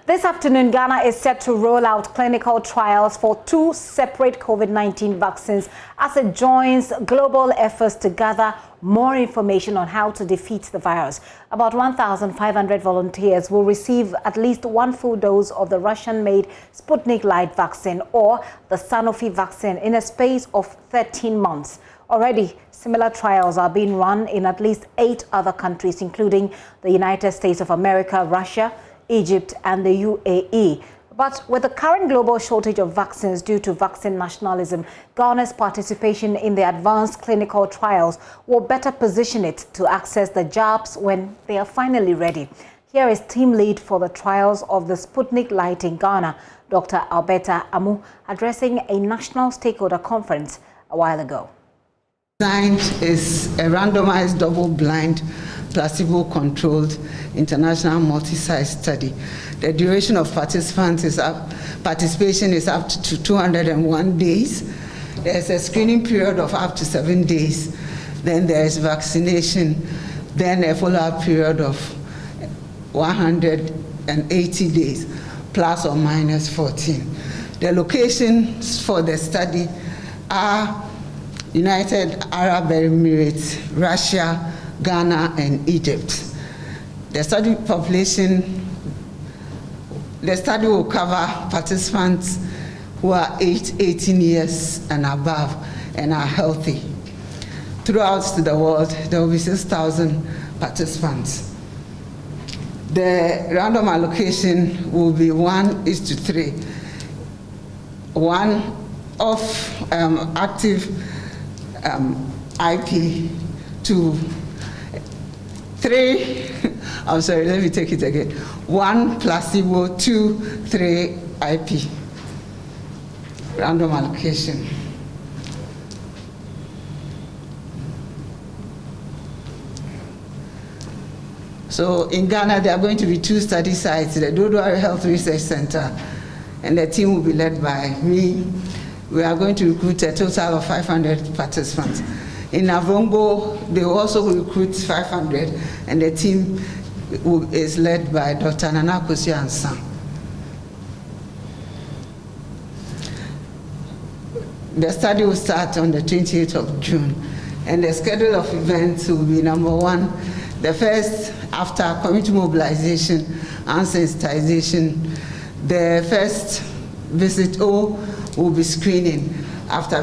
This afternoon, Ghana is set to roll out clinical trials for 2 separate COVID-19 vaccines as it joins global efforts to gather more information on how to defeat the virus. About 1,500 volunteers will receive at least 1 full dose of the Russian-made Sputnik Light vaccine or the Sanofi vaccine in a space of 13 months. Already, similar trials are being run in at least 8 other countries, including the United States of America, Russia, Egypt and the UAE. But with the current global shortage of vaccines due to vaccine nationalism, Ghana's participation in the advanced clinical trials will better position it to access the jabs when they are finally ready. Here is team lead for the trials of the Sputnik Light in Ghana, Dr. Alberta Amu, addressing a national stakeholder conference a while ago. Designed is a randomized, double-blind, placebo-controlled international multi-site study. The duration of participation is up to 201 days. There's a screening period of up to 7 days. Then there is vaccination. Then a follow-up period of 180 days, plus or minus 14. The locations for the study are United Arab Emirates, Russia, Ghana, and Egypt. The study will cover participants who are 18 years and above and are healthy. Throughout the world, there will be 6,000 participants. The random allocation will be 1:3. 1 of active IP to 3, I'm sorry, let me take it again. 1 placebo, 2, 3 IP. Random allocation. So in Ghana, there are going to be 2 study sites, the Dodwari Health Research Center, and the team will be led by me. We are going to recruit a total of 500 participants. In Navrongo, they will also recruit 500, and the team is led by Dr. Nana Kosi-Ansah. The study will start on the 28th of June, and the schedule of events will be: number 1, the first after community mobilization and sensitization. The first visit will be screening. After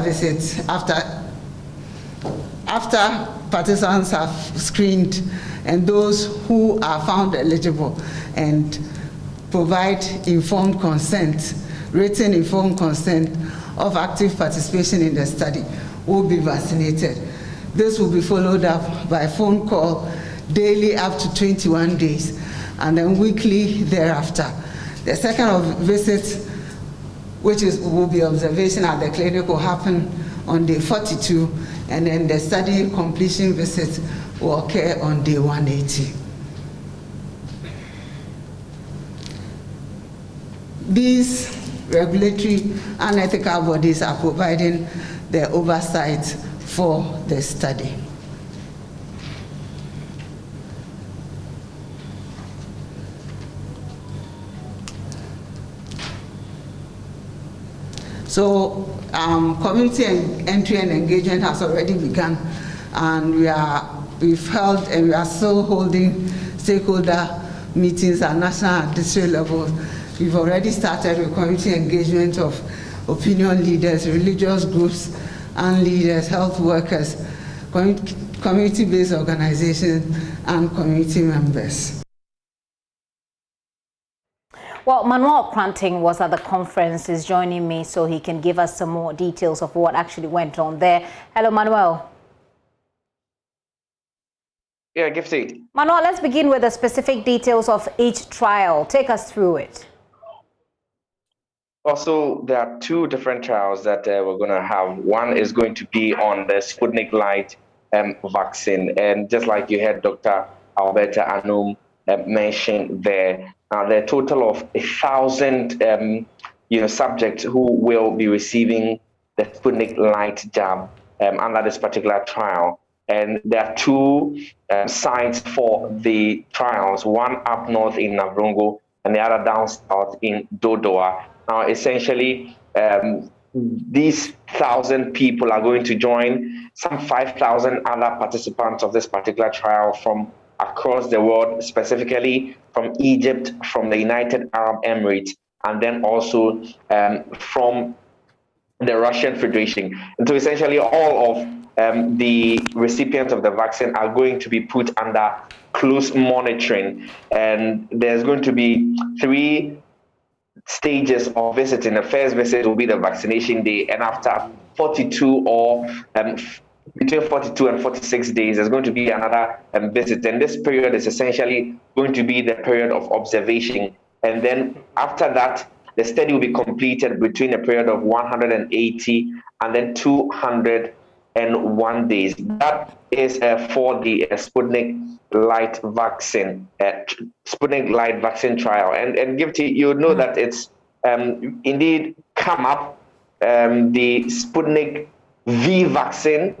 participants have screened and those who are found eligible and provide informed consent, written informed consent of active participation in the study will be vaccinated. This will be followed up by phone call daily up to 21 days and then weekly thereafter. The second visit, which will be observation at the clinic, will happen on day 42, and then the study completion visit will occur on day 180. These regulatory and ethical bodies are providing the oversight for the study. So community entry and engagement has already begun, and we've held and we are still holding stakeholder meetings at national and district level. We've already started with community engagement of opinion leaders, religious groups and leaders, health workers, community-based organizations, and community members. Well, Manuel Kranting was at the conference, is joining me so he can give us some more details of what actually went on there. Hello, Manuel. Yeah, Gifty. Manuel, let's begin with the specific details of each trial. Take us through it. Also, there are 2 different trials that we're going to have. One is going to be on the Sputnik Light vaccine. And just like you heard Dr. Alberta Amu mention there, there are a total of 1,000 subjects who will be receiving the Sputnik Light jab under this particular trial. And there are 2 sites for the trials, one up north in Navrongo and the other down south in Dodoa. Now, essentially, these 1,000 people are going to join some 5,000 other participants of this particular trial from across the world, specifically from Egypt, from the United Arab Emirates, and then also from the Russian Federation. And so essentially all of the recipients of the vaccine are going to be put under close monitoring. And there's going to be 3 stages of visiting. The first visit will be the vaccination day, and after 42 or between 42 and 46 days, there's going to be another visit. And this period is essentially going to be the period of observation. And then after that, the study will be completed between a period of 180 and then 201 days. That is for the Sputnik Light vaccine, Sputnik Light vaccine trial. And Gifty, you know that it's indeed come up the Sputnik V vaccine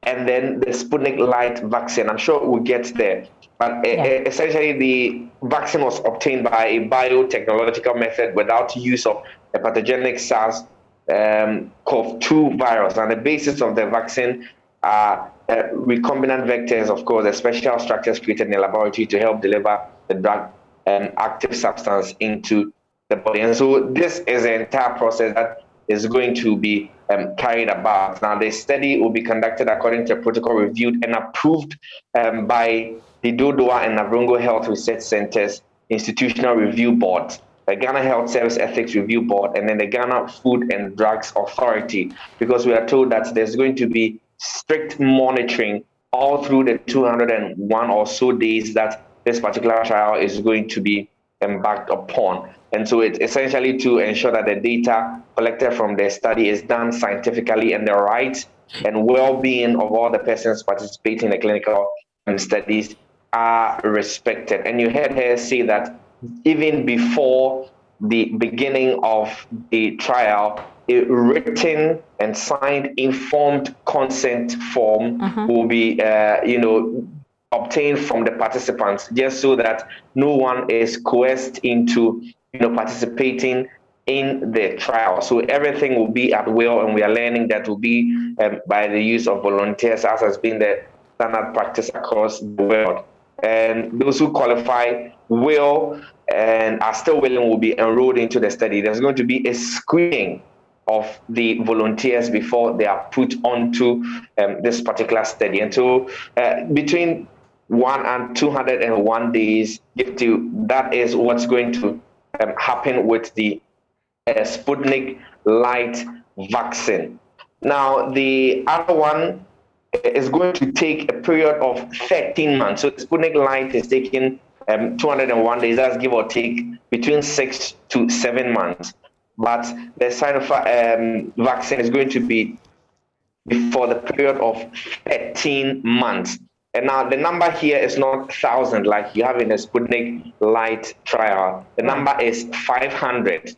and then the Sputnik Light vaccine. I'm sure we'll get there. But essentially, the vaccine was obtained by a biotechnological method without use of a pathogenic SARS-CoV-2 virus. And the basis of the vaccine are recombinant vectors, of course, the special structures created in the laboratory to help deliver the drug active substance into the body. And so this is the entire process that is going to be carried about. Now, the study will be conducted according to a protocol reviewed and approved by the Dodoa and Navrongo Health Research Centers Institutional Review Board, the Ghana Health Service Ethics Review Board, and then the Ghana Food and Drugs Authority, because we are told that there's going to be strict monitoring all through the 201 or so days that this particular trial is going to be embarked upon. And so it's essentially to ensure that the data collected from the study is done scientifically and the rights and well-being of all the persons participating in the clinical studies are respected. And you heard her say that even before the beginning of the trial, a written and signed informed consent form will be, obtained from the participants, just so that no one is coerced into, participating in the trial. So everything will be at will, and we are learning that will be by the use of volunteers, as has been the standard practice across the world. And those who qualify will and are still willing will be enrolled into the study. There's going to be a screening of the volunteers before they are put onto this particular study. And so between 1 and 201 days, that is what's going to happen with the Sputnik Light vaccine. Now, the other one is going to take a period of 13 months. So Sputnik Light is taking 201 days. That's give or take between 6 to 7 months. But the Sinopharm vaccine is going to be for the period of 13 months. And now the number here is not 1,000 like you have in the Sputnik Light trial. The number is 500.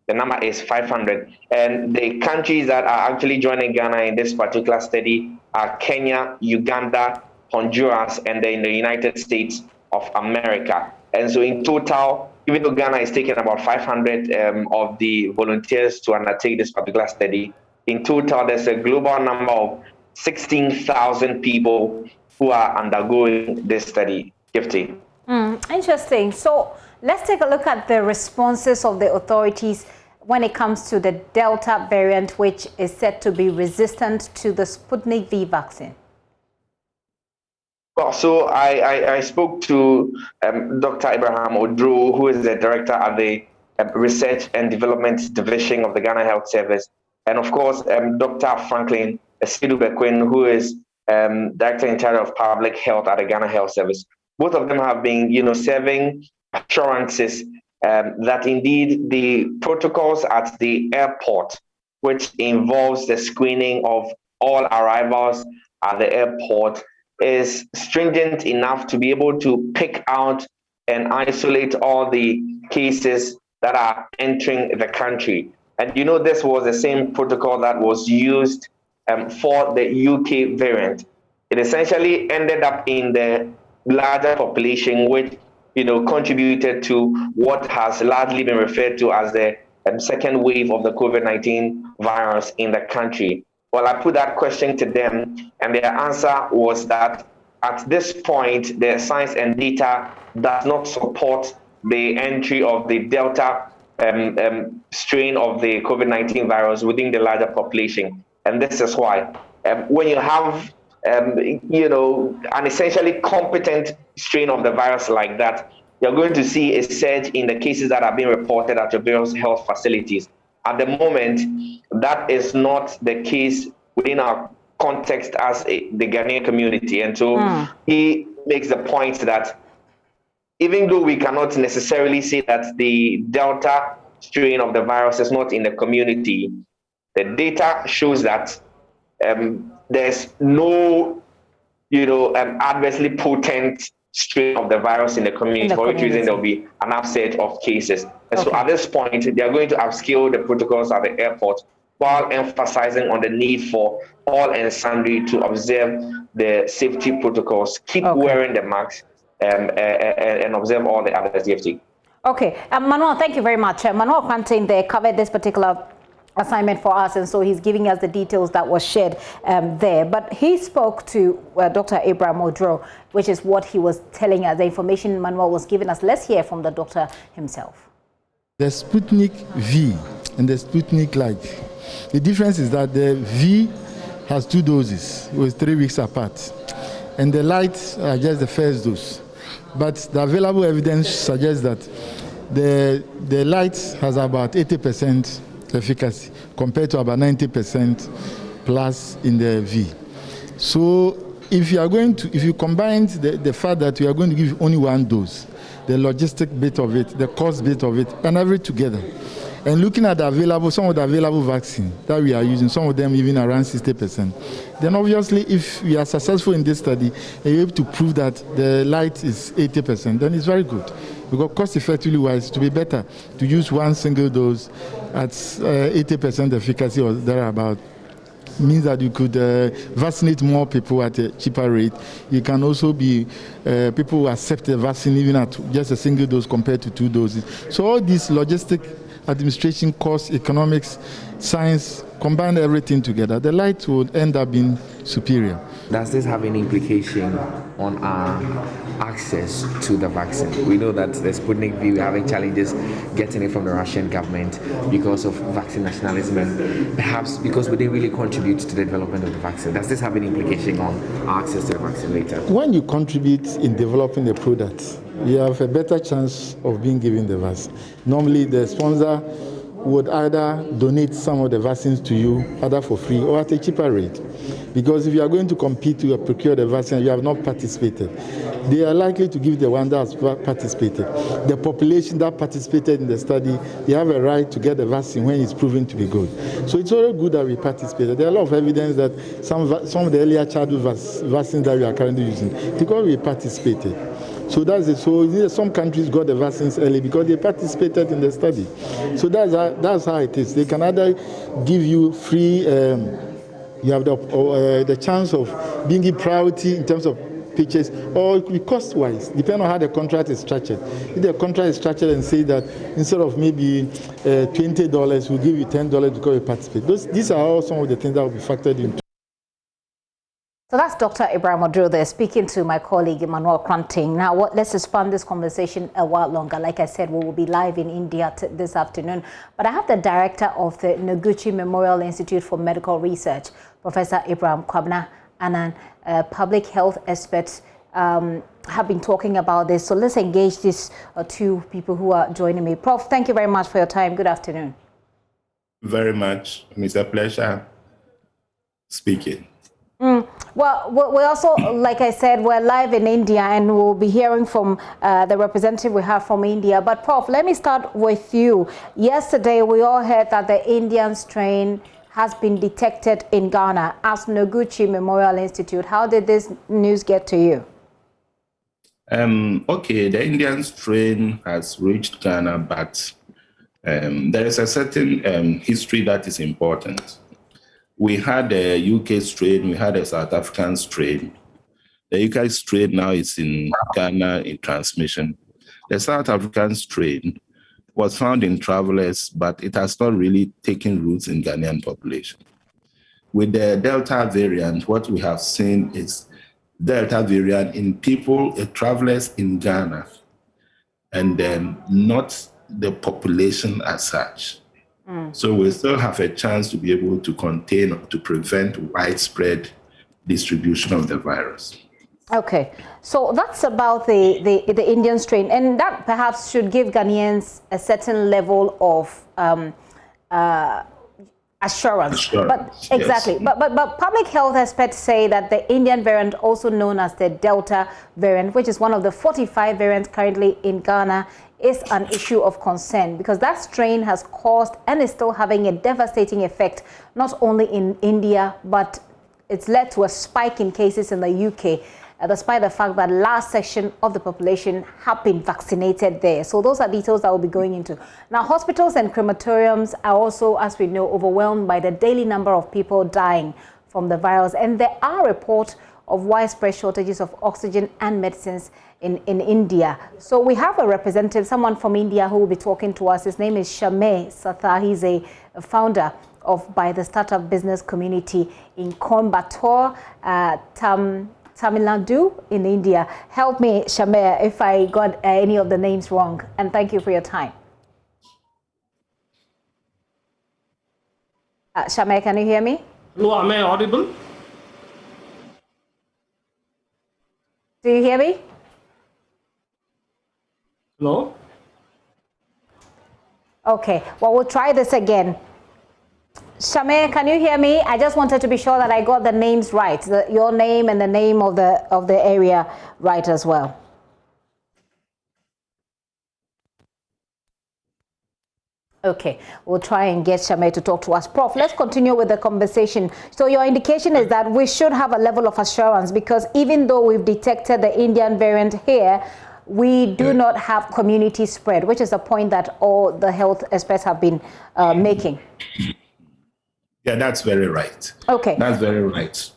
The number is 500. And the countries that are actually joining Ghana in this particular study are Kenya, Uganda, Honduras, and then the United States of America. And so in total, even though Ghana is taking about 500 of the volunteers to undertake this particular study, in total, there's a global number of 16,000 people who are undergoing this study. Gifty. Interesting. So let's take a look at the responses of the authorities when it comes to the Delta variant, which is said to be resistant to the Sputnik V vaccine. Well, so I spoke to Dr. Abraham Odro, who is the director at the Research and Development Division of the Ghana Health Service, and of course, Dr. Franklin Esidu-Bequin, who is Director in charge of Public Health at the Ghana Health Service. Both of them have been, serving assurances that indeed the protocols at the airport, which involves the screening of all arrivals at the airport, is stringent enough to be able to pick out and isolate all the cases that are entering the country. And this was the same protocol that was used for the UK variant. It essentially ended up in the larger population, which contributed to what has largely been referred to as the second wave of the COVID-19 virus in the country? Well, I put that question to them, and their answer was that at this point, the science and data does not support the entry of the Delta strain of the COVID-19 virus within the larger population. And this is why. When you have, an essentially competent strain of the virus like that, you're going to see a surge in the cases that are being reported at your various health facilities. At the moment, that is not the case within our context as the Ghanaian community. And so he makes the point that even though we cannot necessarily say that the Delta strain of the virus is not in the community, the data shows that there's no, adversely potent strain of the virus in the community, for which reason there will be an upset of cases. And so at this point, they are going to upscale the protocols at the airport while emphasizing on the need for all and sundry to observe the safety protocols, keep wearing the masks, and observe all the other safety. Okay, Manuel, thank you very much. Manuel Containment there covered this particular assignment for us, and so he's giving us the details that was shared there. But he spoke to Dr. Abraham Odro, which is what he was telling us, the information Manuel was giving us. Let's hear from the doctor himself. The Sputnik V and the Sputnik Light. The difference is that the V has 2 doses, it was 3 weeks apart, and the Light are just the first dose. But the available evidence suggests that the Light has about 80% efficacy compared to about 90% plus in the V. So if you combine the fact that we are going to give only 1 dose, the logistic bit of it, the cost bit of it, and everything together, and looking at some of the available vaccine that we are using, some of them even around 60%, then obviously if we are successful in this study and you're able to prove that the Light is 80%, then it's very good. Because cost effectively wise, to be better to use 1 single dose at 80% efficacy or thereabout means that you could vaccinate more people at a cheaper rate. You can also be people who accept the vaccine even at just a single dose compared to 2 doses. So all these logistic, administration, cost, economics, science, combine everything together, the Light would end up being superior. Does this have any implication on our access to the vaccine? We know that the Sputnik V, we're having challenges getting it from the Russian government because of vaccine nationalism and perhaps because we didn't really contribute to the development of the vaccine. Does this have any implication on our access to the vaccine later? When you contribute in developing the product, you have a better chance of being given the vaccine. Normally, the sponsor would either donate some of the vaccines to you, either for free or at a cheaper rate. Because if you are going to compete to procure the vaccine and you have not participated, they are likely to give the one that has participated. The population that participated in the study, they have a right to get the vaccine when it's proven to be good. So it's very good that we participated. There are a lot of evidence that some of the earlier childhood vaccines that we are currently using, because we participated. So that's it. So some countries got the vaccines early because they participated in the study. So that's how it is. They can either give you free, you have the chance of being given priority in terms of pitches, or it could be cost-wise, depending on how the contract is structured. If the contract is structured and say that instead of maybe $20, we'll give you $10 because you participate. These are all some of the things that will be factored into. So that's Dr. Abraham Odro there speaking to my colleague Emmanuel Kranting. Now, let's expand this conversation a while longer. Like I said, we will be live in India this afternoon. But I have the director of the Noguchi Memorial Institute for Medical Research, Professor Abraham Kwabena, and public health experts have been talking about this. So let's engage these 2 people who are joining me. Prof, thank you very much for your time. Good afternoon. Very much. It's a pleasure speaking. Well, we also, like I said, we're live in India and we'll be hearing from the representative we have from India. But Prof, let me start with you. Yesterday, we all heard that the Indian strain has been detected in Ghana as Noguchi Memorial Institute. How did this news get to you? Okay, the Indian strain has reached Ghana, but there is a certain history that is important. We had a UK strain, we had a South African strain. The UK strain now is in Ghana in transmission. The South African strain was found in travelers, but it has not really taken roots in Ghanaian population. With the Delta variant, what we have seen is Delta variant in people, travelers in Ghana, and then not the population as such. So we still have a chance to be able to contain or to prevent widespread distribution of the virus. Okay, so that's about the Indian strain, and that perhaps should give Ghanaians a certain level of assurance. But exactly, yes. but public health experts say that the Indian variant, also known as the Delta variant, which is one of the 45 variants currently in Ghana, is an issue of concern because that strain has caused and is still having a devastating effect not only in India, but it's led to a spike in cases in the UK, despite the fact that last section of the population have been vaccinated there. So those are details that we'll be going into. Now, hospitals and crematoriums are also, as we know, overwhelmed by the daily number of people dying from the virus. And there are reports of widespread shortages of oxygen and medicines in India. So we have a representative, someone from India, who will be talking to us. His name is Shameh Sathar. He's a founder by the startup business community in Coimbatore, Tamil Nadu in India. Help me, Shameh, if I got any of the names wrong. And thank you for your time. Shameh, can you hear me? Hello, am I audible? Do you hear me? Hello? Okay, well, we'll try this again. Shameh, can you hear me? I just wanted to be sure that I got the names right, your name and the name of the area right as well. Okay, we'll try and get Shameh to talk to us. Prof, let's continue with the conversation. So your indication is that we should have a level of assurance because even though we've detected the Indian variant here, we do not have community spread, which is a point that all the health experts have been making. Yeah, that's very right. Okay. That's very right.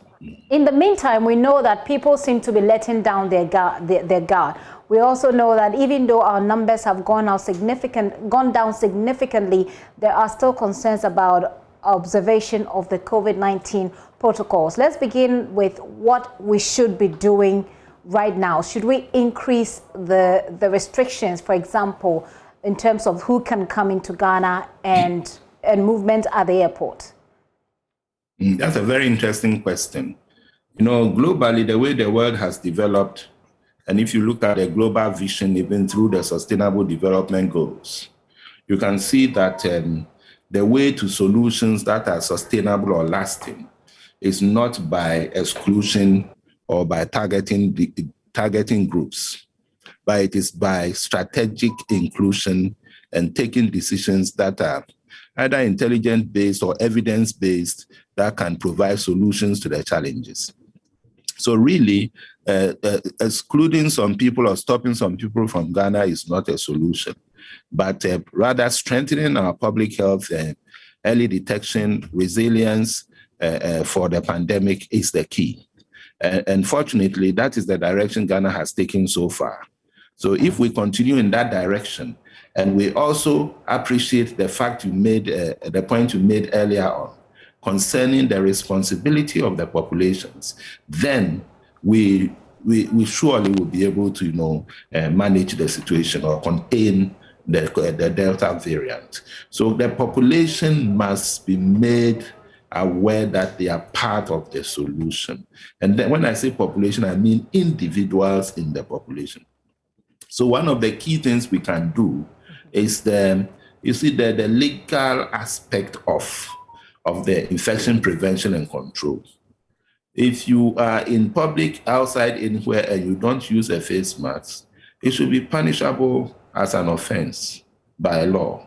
In the meantime, we know that people seem to be letting down their guard. We also know that even though our numbers have gone down significantly, there are still concerns about observation of the COVID-19 protocols. Let's begin with what we should be doing right now. Should we increase the restrictions, for example, in terms of who can come into Ghana and movement at the airport? That's a very interesting question. You know, globally, the way the world has developed, and if you look at the global vision, even through the Sustainable Development Goals, you can see that the way to solutions that are sustainable or lasting is not by exclusion or by targeting groups, but it is by strategic inclusion and taking decisions that are either intelligence-based or evidence-based that can provide solutions to the challenges. So really, excluding some people or stopping some people from Ghana is not a solution, but rather strengthening our public health, early detection, resilience for the pandemic is the key. And fortunately, that is the direction Ghana has taken so far. So if we continue in that direction, and we also appreciate the fact you made, the point you made earlier on, concerning the responsibility of the populations, then we surely will be able to, manage the situation or contain the Delta variant. So the population must be made aware that they are part of the solution. And then when I say population, I mean individuals in the population. So one of the key things we can do is the legal aspect of the infection prevention and control. If you are in public outside anywhere and you don't use a face mask, it should be punishable as an offense by law.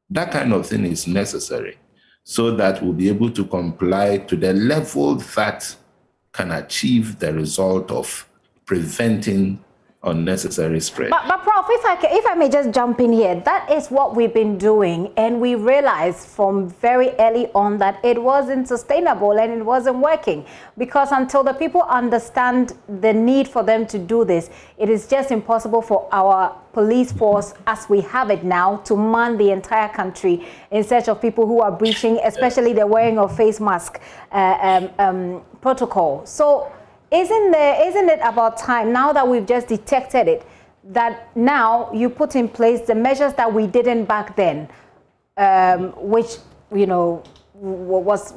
That kind of thing is necessary so that we'll be able to comply to the level that can achieve the result of preventing unnecessary spread. But Prof, if I may just jump in here, that is what we've been doing, and we realized from very early on that it wasn't sustainable and it wasn't working, because until the people understand the need for them to do this, it is just impossible for our police force as we have it now to man the entire country in search of people who are breaching, especially the wearing of face mask protocol. So isn't it about time, now that we've just detected it, that now you put in place the measures that we didn't back then, which, you know, was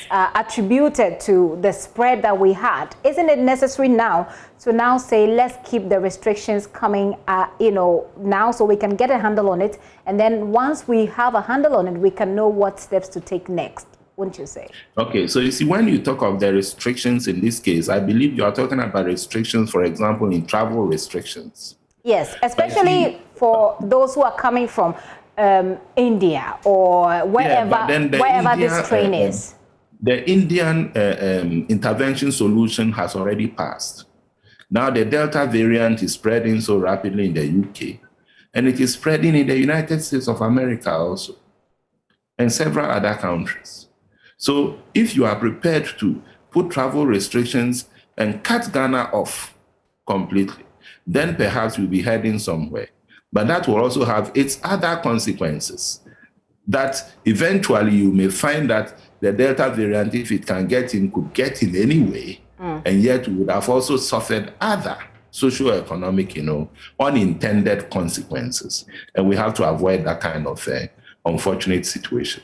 attributed to the spread that we had? Isn't it necessary now to now say, let's keep the restrictions coming, you know, now, so we can get a handle on it, and then once we have a handle on it, we can know what steps to take next, wouldn't you say? Okay, so you see, when you talk of the restrictions in this case, I believe you are talking about restrictions, for example, in travel restrictions. Yes, especially for those who are coming from India or wherever, this train is. The Indian intervention solution has already passed. Now the Delta variant is spreading so rapidly in the UK, and it is spreading in the United States of America also, and several other countries. So if you are prepared to put travel restrictions and cut Ghana off completely, then perhaps we'll be heading somewhere. But that will also have its other consequences, that eventually you may find that the Delta variant, if it can get in, could get in anyway, and yet we would have also suffered other socio-economic, you know, unintended consequences. And we have to avoid that kind of unfortunate situation.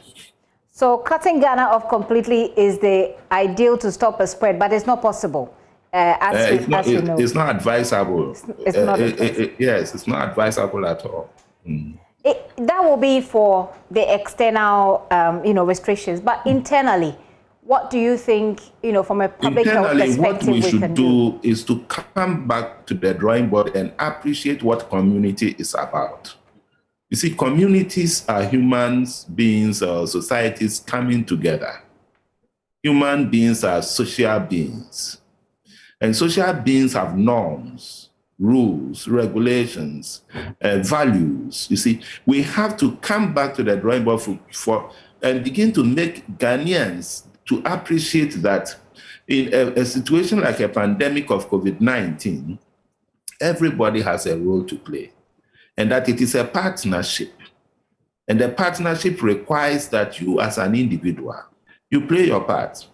So cutting Ghana off completely is the ideal to stop a spread, but it's not possible. As you know. It's not advisable. It's not advisable. Yes, it's not advisable at all. That will be for the external, you know, restrictions. But internally, what do you think, you know, from a public health perspective, what we should do is to come back to the drawing board and appreciate what community is about. You see, communities are human beings or societies coming together. Human beings are social beings. And social beings have norms, rules, regulations, values. You see, we have to come back to the drawing board and begin to make Ghanaians to appreciate that in a situation like a pandemic of COVID-19, everybody has a role to play, and that it is a partnership. And the partnership requires that you as an individual, you play your part.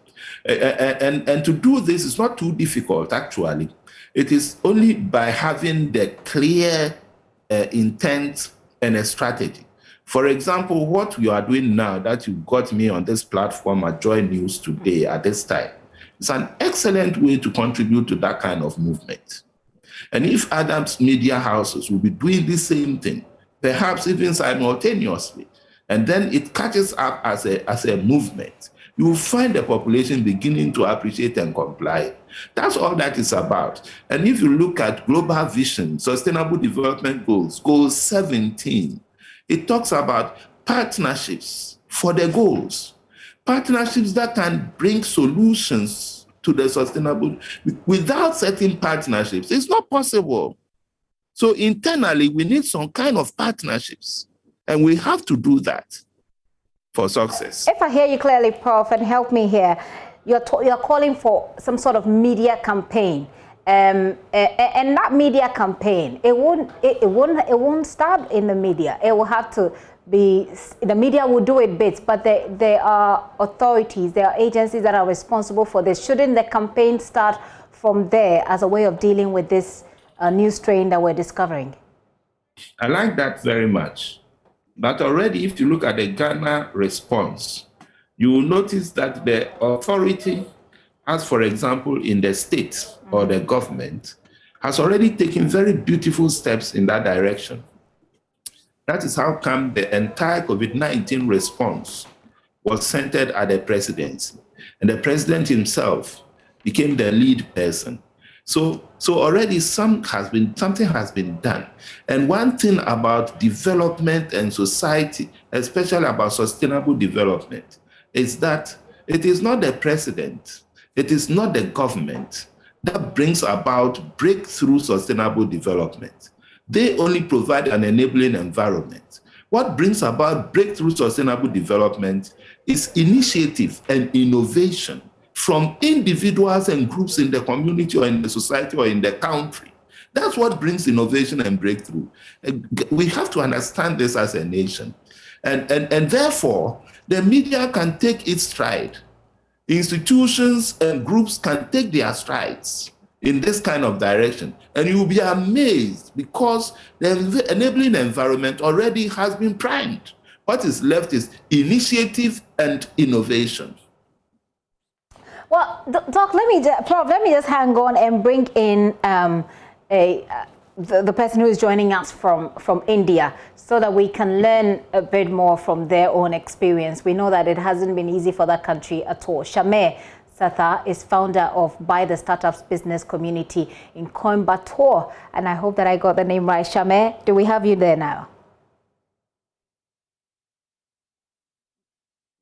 And to do this is not too difficult, actually. It is only by having the clear intent and a strategy. For example, what we are doing now that you got me on this platform at JoyNews today at this time, is an excellent way to contribute to that kind of movement. And if other media houses will be doing the same thing, perhaps even simultaneously, and then it catches up as a movement, you will find the population beginning to appreciate and comply. That's all that is about. And if you look at Global Vision, Sustainable Development Goals, Goal 17, it talks about partnerships for the goals. Partnerships that can bring solutions to the sustainable. Without certain partnerships, it's not possible. So internally, we need some kind of partnerships, and we have to do that for success. If I hear you clearly, Prof, and help me here, you're calling for some sort of media campaign, and that media campaign, it won't start in the media. It will have to be, the media will do it bits, but there are authorities, there are agencies that are responsible for this. Shouldn't the campaign start from there as a way of dealing with this new strain that we're discovering? I like that very much. But already, if you look at the Ghana response, you will notice that the authority, as for example, in the state or the government, has already taken very beautiful steps in that direction. That is how come the entire COVID-19 response was centered at the presidency. And the president himself became the lead person. So already something has been done. And one thing about development and society, especially about sustainable development, is that it is not the president, it is not the government that brings about breakthrough sustainable development. They only provide an enabling environment. What brings about breakthrough sustainable development is initiative and innovation from individuals and groups in the community or in the society or in the country. That's what brings innovation and breakthrough. We have to understand this as a nation. And therefore, the media can take its stride. Institutions and groups can take their strides in this kind of direction. And you will be amazed because the enabling environment already has been primed. What is left is initiative and innovation. Well, Doc, Prof, let me just hang on and bring in the person who is joining us from India so that we can learn a bit more from their own experience. We know that it hasn't been easy for that country at all. Shameh Satha is founder of By the Startups Business Community in Coimbatore. And I hope that I got the name right. Shameh, do we have you there now?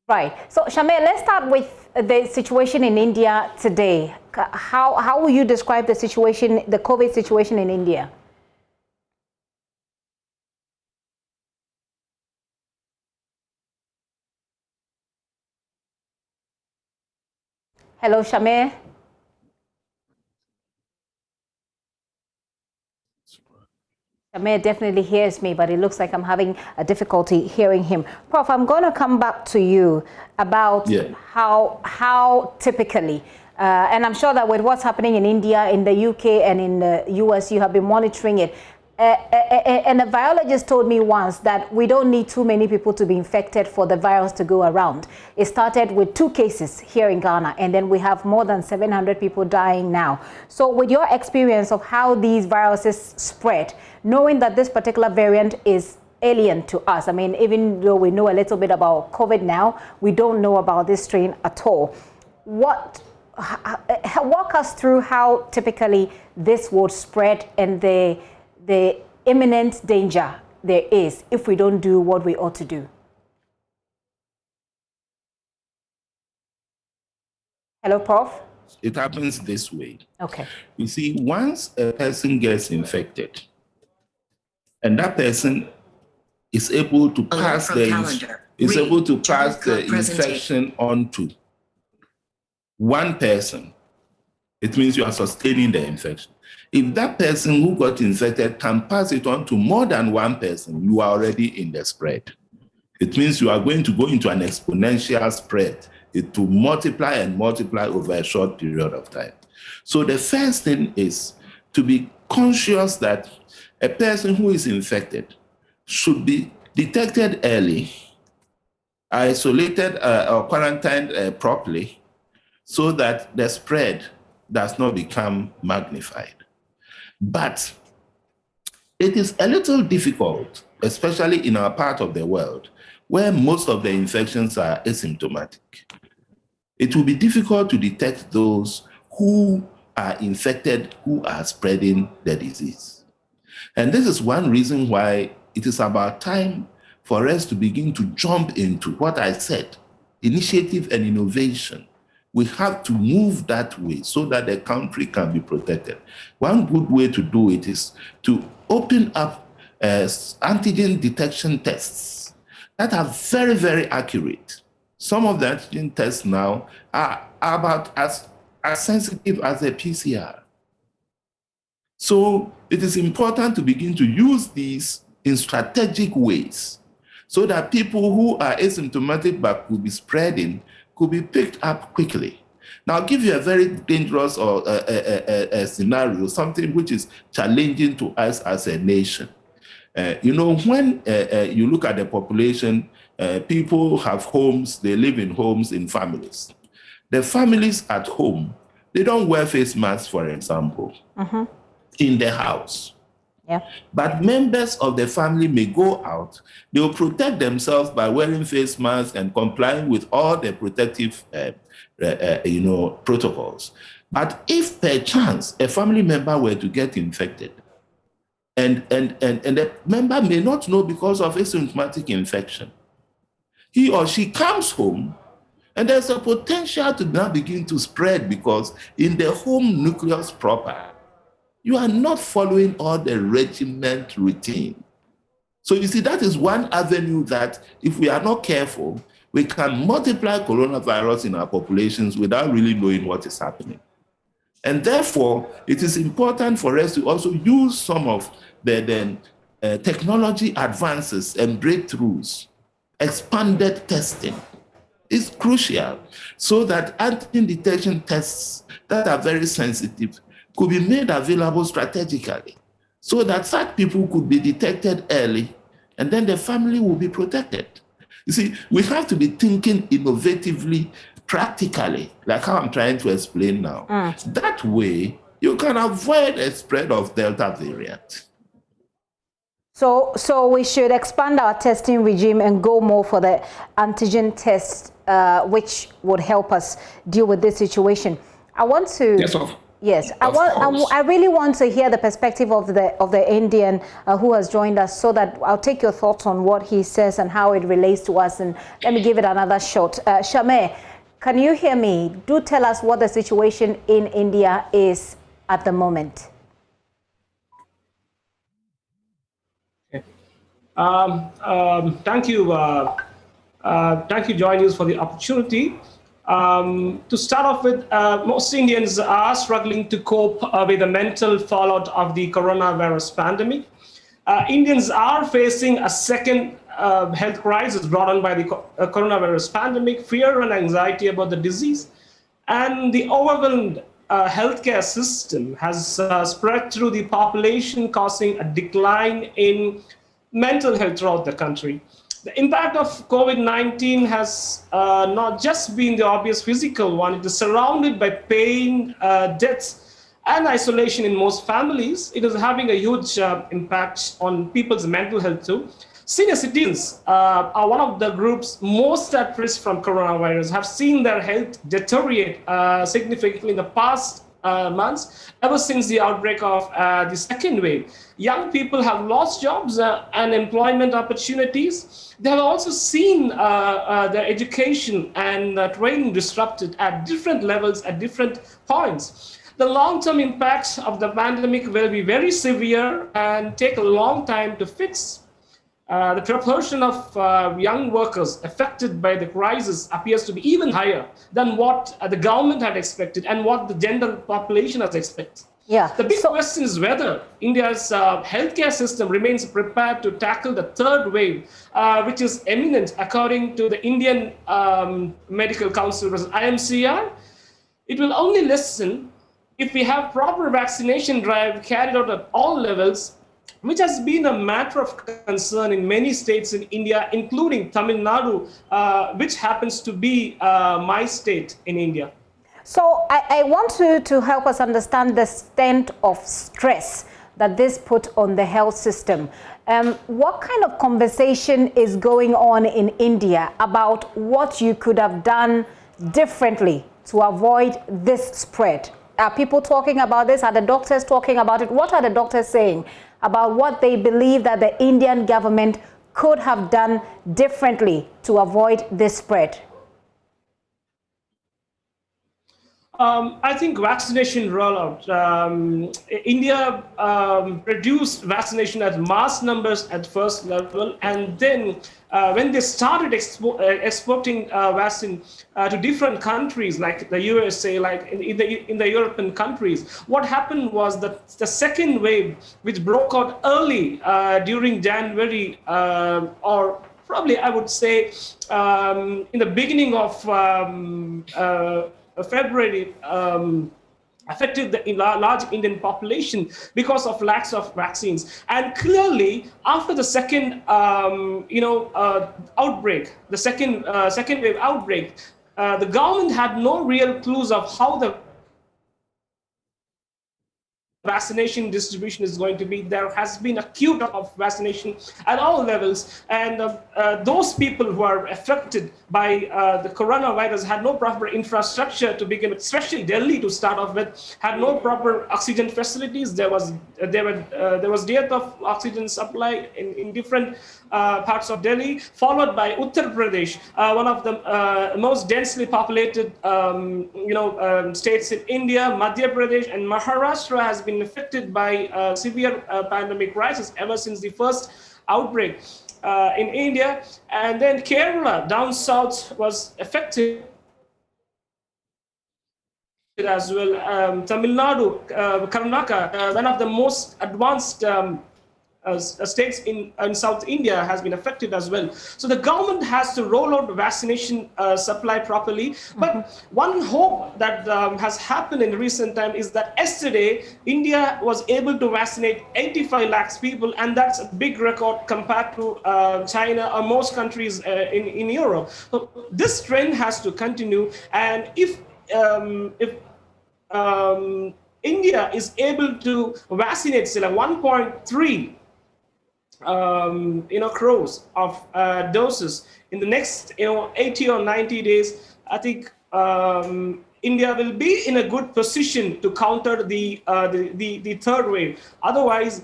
Right. So, Shameh, let's start with the situation in India today. How will you describe the situation, the COVID situation in India? Hello, Shameh. Shameh definitely hears me, but it looks like I'm having a difficulty hearing him. Prof, I'm going to come back to you about how typically, and I'm sure that with what's happening in India, in the UK, and in the US, you have been monitoring it. And a virologist told me once that we don't need too many people to be infected for the virus to go around. It started with 2 cases here in Ghana, and then we have more than 700 people dying now. So with your experience of how these viruses spread, knowing that this particular variant is alien to us, I mean, even though we know a little bit about COVID now, we don't know about this strain at all. Walk us through how typically this would spread and the imminent danger there is if we don't do what we ought to do. Hello, Prof. It happens this way. Okay. You see, once a person gets infected, and that person is able to pass the infection on to one person, it means you are sustaining the infection. If that person who got infected can pass it on to more than one person, you are already in the spread. It means you are going to go into an exponential spread. It will multiply and multiply over a short period of time. So the first thing is to be conscious that a person who is infected should be detected early, isolated or quarantined properly, so that the spread does not become magnified. But it is a little difficult, especially in our part of the world, where most of the infections are asymptomatic. It will be difficult to detect those who are infected, who are spreading the disease. And this is one reason why it is about time for us to begin to jump into what I said, initiative and innovation. We have to move that way so that the country can be protected. One good way to do it is to open up antigen detection tests that are very, very accurate. Some of the antigen tests now are about as sensitive as a PCR. So it is important to begin to use these in strategic ways so that people who are asymptomatic but could be spreading could be picked up quickly. Now, I'll give you a very dangerous scenario, something which is challenging to us as a nation. When you look at the population, people have homes, they live in homes in families. The families at home, they don't wear face masks, for example, in the house. Yeah. But members of the family may go out. They will protect themselves by wearing face masks and complying with all the protective protocols. But if per chance a family member were to get infected, and the member may not know because of asymptomatic infection, he or she comes home And there's a potential to now begin to spread because in the home nucleus proper, you are not following all the regiment routine. So you see, that is one avenue that if we are not careful, we can multiply coronavirus in our populations without really knowing what is happening. And therefore, it is important for us to also use some of the technology advances and breakthroughs. Expanded testing is crucial so that antigen detection tests that are very sensitive could be made available strategically so that such people could be detected early and then the family will be protected. You see, we have to be thinking innovatively, practically, like how I'm trying to explain now. That way, you can avoid a spread of Delta variant. So we should expand our testing regime and go more for the antigen test, which would help us deal with this situation. I want to. Yes, I really want to hear the perspective of the Indian who has joined us, so that I'll take your thoughts on what he says and how it relates to us. And let me give it another shot. Shameh, can you hear me? Do tell us what the situation in India is at the moment. Thank you, JoyNews, for the opportunity. To start off with, most Indians are struggling to cope with the mental fallout of the coronavirus pandemic. Indians are facing a second health crisis brought on by the coronavirus pandemic, fear and anxiety about the disease, and the overwhelmed healthcare system has spread through the population, causing a decline in mental health throughout the country. The impact of COVID-19 has not just been the obvious physical one. It is surrounded by pain, deaths, and isolation in most families. It is having a huge impact on people's mental health too. Senior citizens are one of the groups most at risk from coronavirus, have seen their health deteriorate significantly in the past months, ever since the outbreak of the second wave. Young people have lost jobs and employment opportunities. They have also seen their education and training disrupted at different levels at different points. The long-term impacts of the pandemic will be very severe and take a long time to fix. The proportion of young workers affected by the crisis appears to be even higher than what the government had expected and what the general population has expected. Yeah. The big question is whether India's healthcare system remains prepared to tackle the third wave, which is imminent, according to the Indian Medical Council, IMCR. It will only lessen if we have proper vaccination drive carried out at all levels, which has been a matter of concern in many states in India, including Tamil Nadu, which happens to be my state in India. So I want you to help us understand the extent of stress that this put on the health system. What kind of conversation is going on in India about what you could have done differently to avoid this spread? Are people talking about this? Are the doctors talking about it? What are the doctors saying about what they believe that the Indian government could have done differently to avoid this spread? I think vaccination rollout. India reduced vaccination at mass numbers at first level, and then when they started exporting vaccine to different countries like the USA, like in the European countries, what happened was that the second wave, which broke out early during January, or probably I would say in the beginning of February, affected the large Indian population because of lacks of vaccines. And clearly, after the second, outbreak, the second wave outbreak, the government had no real clues of how the vaccination distribution is going to be. There has been a queue of vaccination at all levels, and those people who are affected by the coronavirus had no proper infrastructure to begin with, especially Delhi to start off with, had no proper oxygen facilities. There was dearth of oxygen supply in different parts of Delhi, followed by Uttar Pradesh, one of the most densely populated states in India. Madhya Pradesh and Maharashtra has been affected by severe pandemic crisis ever since the first outbreak in India. And then Kerala down south was affected as well. Tamil Nadu, Karnataka, one of the most advanced states in South India has been affected as well. So the government has to roll out vaccination supply properly. But one hope that has happened in recent time is that yesterday India was able to vaccinate 85 lakhs people, and that's a big record compared to China or most countries in Europe. So this trend has to continue, and if India is able to vaccinate say like 1.3 crores of doses in the next 80 or 90 days, I think India will be in a good position to counter the third wave. Otherwise,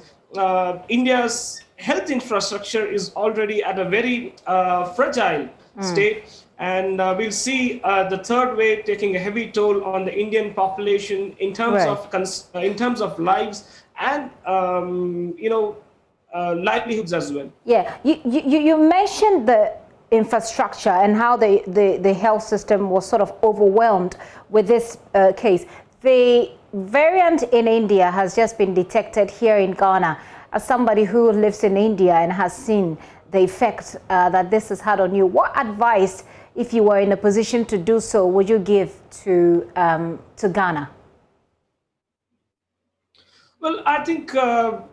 India's health infrastructure is already at a very fragile state, and we'll see the third wave taking a heavy toll on the Indian population in terms of lives and livelihoods as well. Yeah, you mentioned the infrastructure and how the health system was sort of overwhelmed with this case. The variant in India has just been detected here in Ghana. As somebody who lives in India and has seen the effect that this has had on you, what advice, if you were in a position to do so, would you give to Ghana? Well, I think the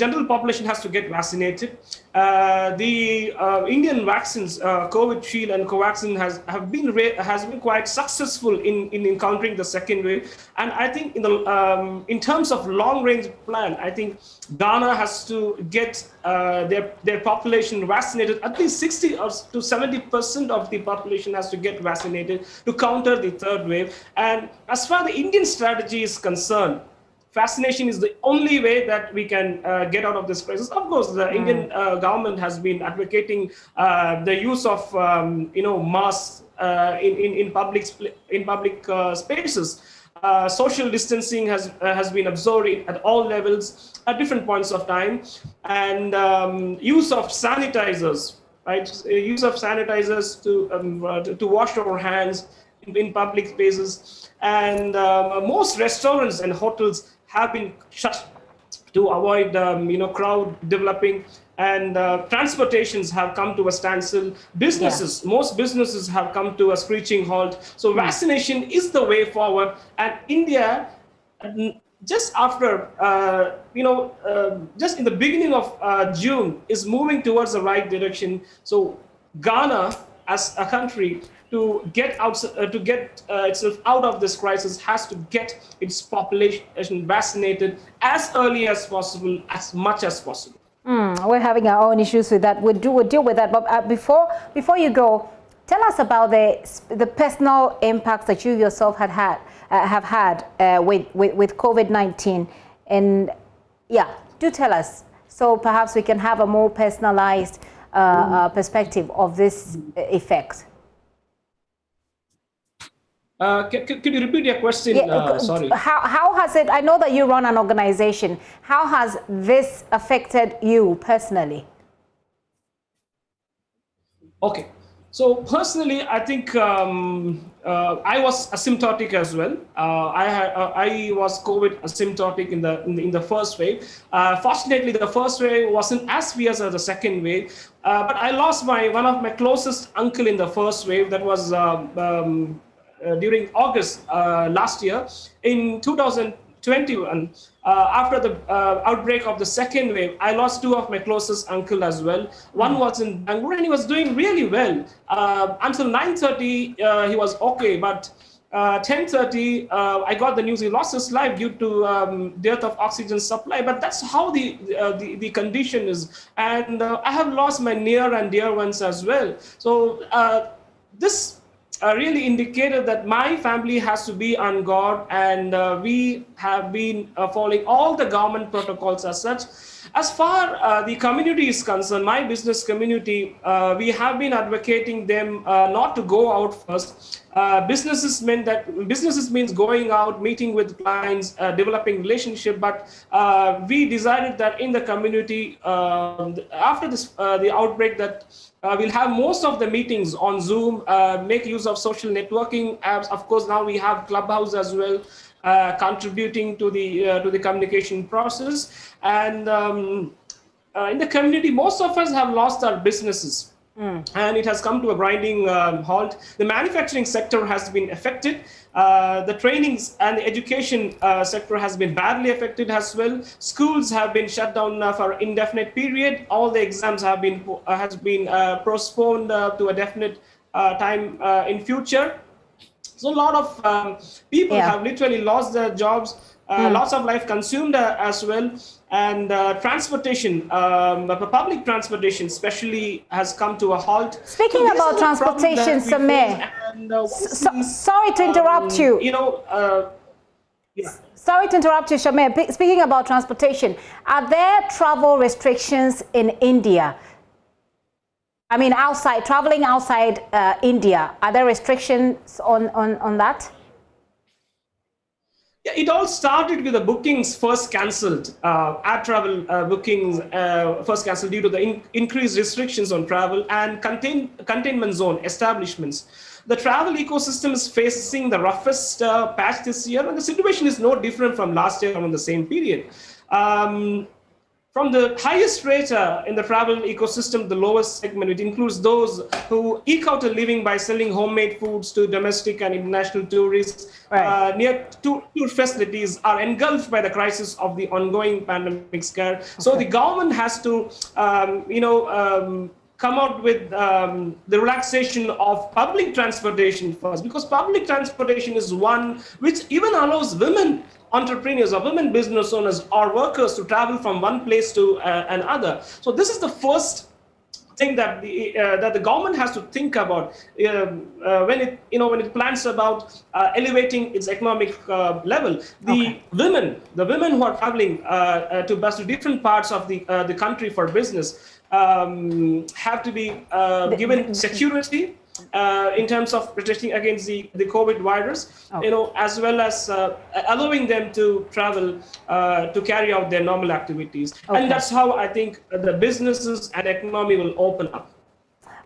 general population has to get vaccinated. The Indian vaccines, Covishield and Covaxin, has been quite successful in countering the second wave. And I think in terms of long-range plan, I think Ghana has to get their population vaccinated. At least 60 to 70% of the population has to get vaccinated to counter the third wave. And as far as the Indian strategy is concerned, vaccination is the only way that we can get out of this crisis. Of course, the Indian government has been advocating the use of masks in public spaces. Social distancing has been observed at all levels at different points of time, and use of sanitizers, right? Use of sanitizers to wash our hands in public spaces, and most restaurants and hotels have been shut to avoid crowd developing, and transportations have come to a standstill. Most businesses have come to a screeching halt. So vaccination is the way forward, and India, just after just in the beginning of June, is moving towards the right direction. So Ghana as a country, to get itself out of this crisis, has to get its population vaccinated as early as possible, as much as possible. We're having our own issues with that. We'll deal with that. But before you go, tell us about the personal impacts that you yourself have had with COVID-19, and yeah, do tell us, so perhaps we can have a more personalized perspective of this effect. Could you repeat your question? Sorry. How has it, I know that you run an organization, how has this affected you personally? Okay. So personally, I think I was asymptotic as well. I was COVID asymptotic in the first wave. Fortunately, the first wave wasn't as fierce as the second wave. But I lost one of my closest uncle in the first wave. That was during August last year. In 2021, after the outbreak of the second wave, I lost two of my closest uncle as well. One was in Bangalore, and he was doing really well. Until 9:30, he was okay, but 10:30, I got the news he lost his life due to dearth of oxygen supply. But that's how the condition is. And I have lost my near and dear ones as well. So this really indicated that my family has to be on guard, and we have been following all the government protocols as such. As far the community is concerned, my business community, we have been advocating them not to go out first. Businesses means going out, meeting with clients, developing relationship. But we decided that in the community, after this the outbreak, that we'll have most of the meetings on Zoom, make use of social networking apps. Of course, now we have Clubhouse as well, contributing to the communication process. And in the community, most of us have lost our businesses. And it has come to a grinding halt. The manufacturing sector has been affected. The trainings and the education sector has been badly affected as well. Schools have been shut down for indefinite period. All the exams have been postponed to a definite time in future. So a lot of people have literally lost their jobs. Lots of life consumed as well. And transportation, public transportation especially, has come to a halt. Speaking about transportation, Samir, sorry to interrupt you. Sorry to interrupt you, Shamir. Speaking about transportation, are there travel restrictions in India? I mean, traveling outside India, are there restrictions on that? Yeah, it all started with the bookings first cancelled, air travel bookings first cancelled due to the increased restrictions on travel and containment zone establishments. The travel ecosystem is facing the roughest patch this year, and the situation is no different from last year around the same period. From the highest rate in the travel ecosystem, the lowest segment, which includes those who eke out a living by selling homemade foods to domestic and international tourists, near tour facilities, are engulfed by the crisis of the ongoing pandemic scare. So the government has to, come out with the relaxation of public transportation first, because public transportation is one which even allows women entrepreneurs or women business owners or workers to travel from one place to another. So this is the first thing that the government has to think about when it plans about elevating its economic level. The women who are traveling to different parts of the country for business have to be given security in terms of protecting against the COVID virus, as well as allowing them to travel to carry out their normal activities. And that's how I think the businesses and economy will open up.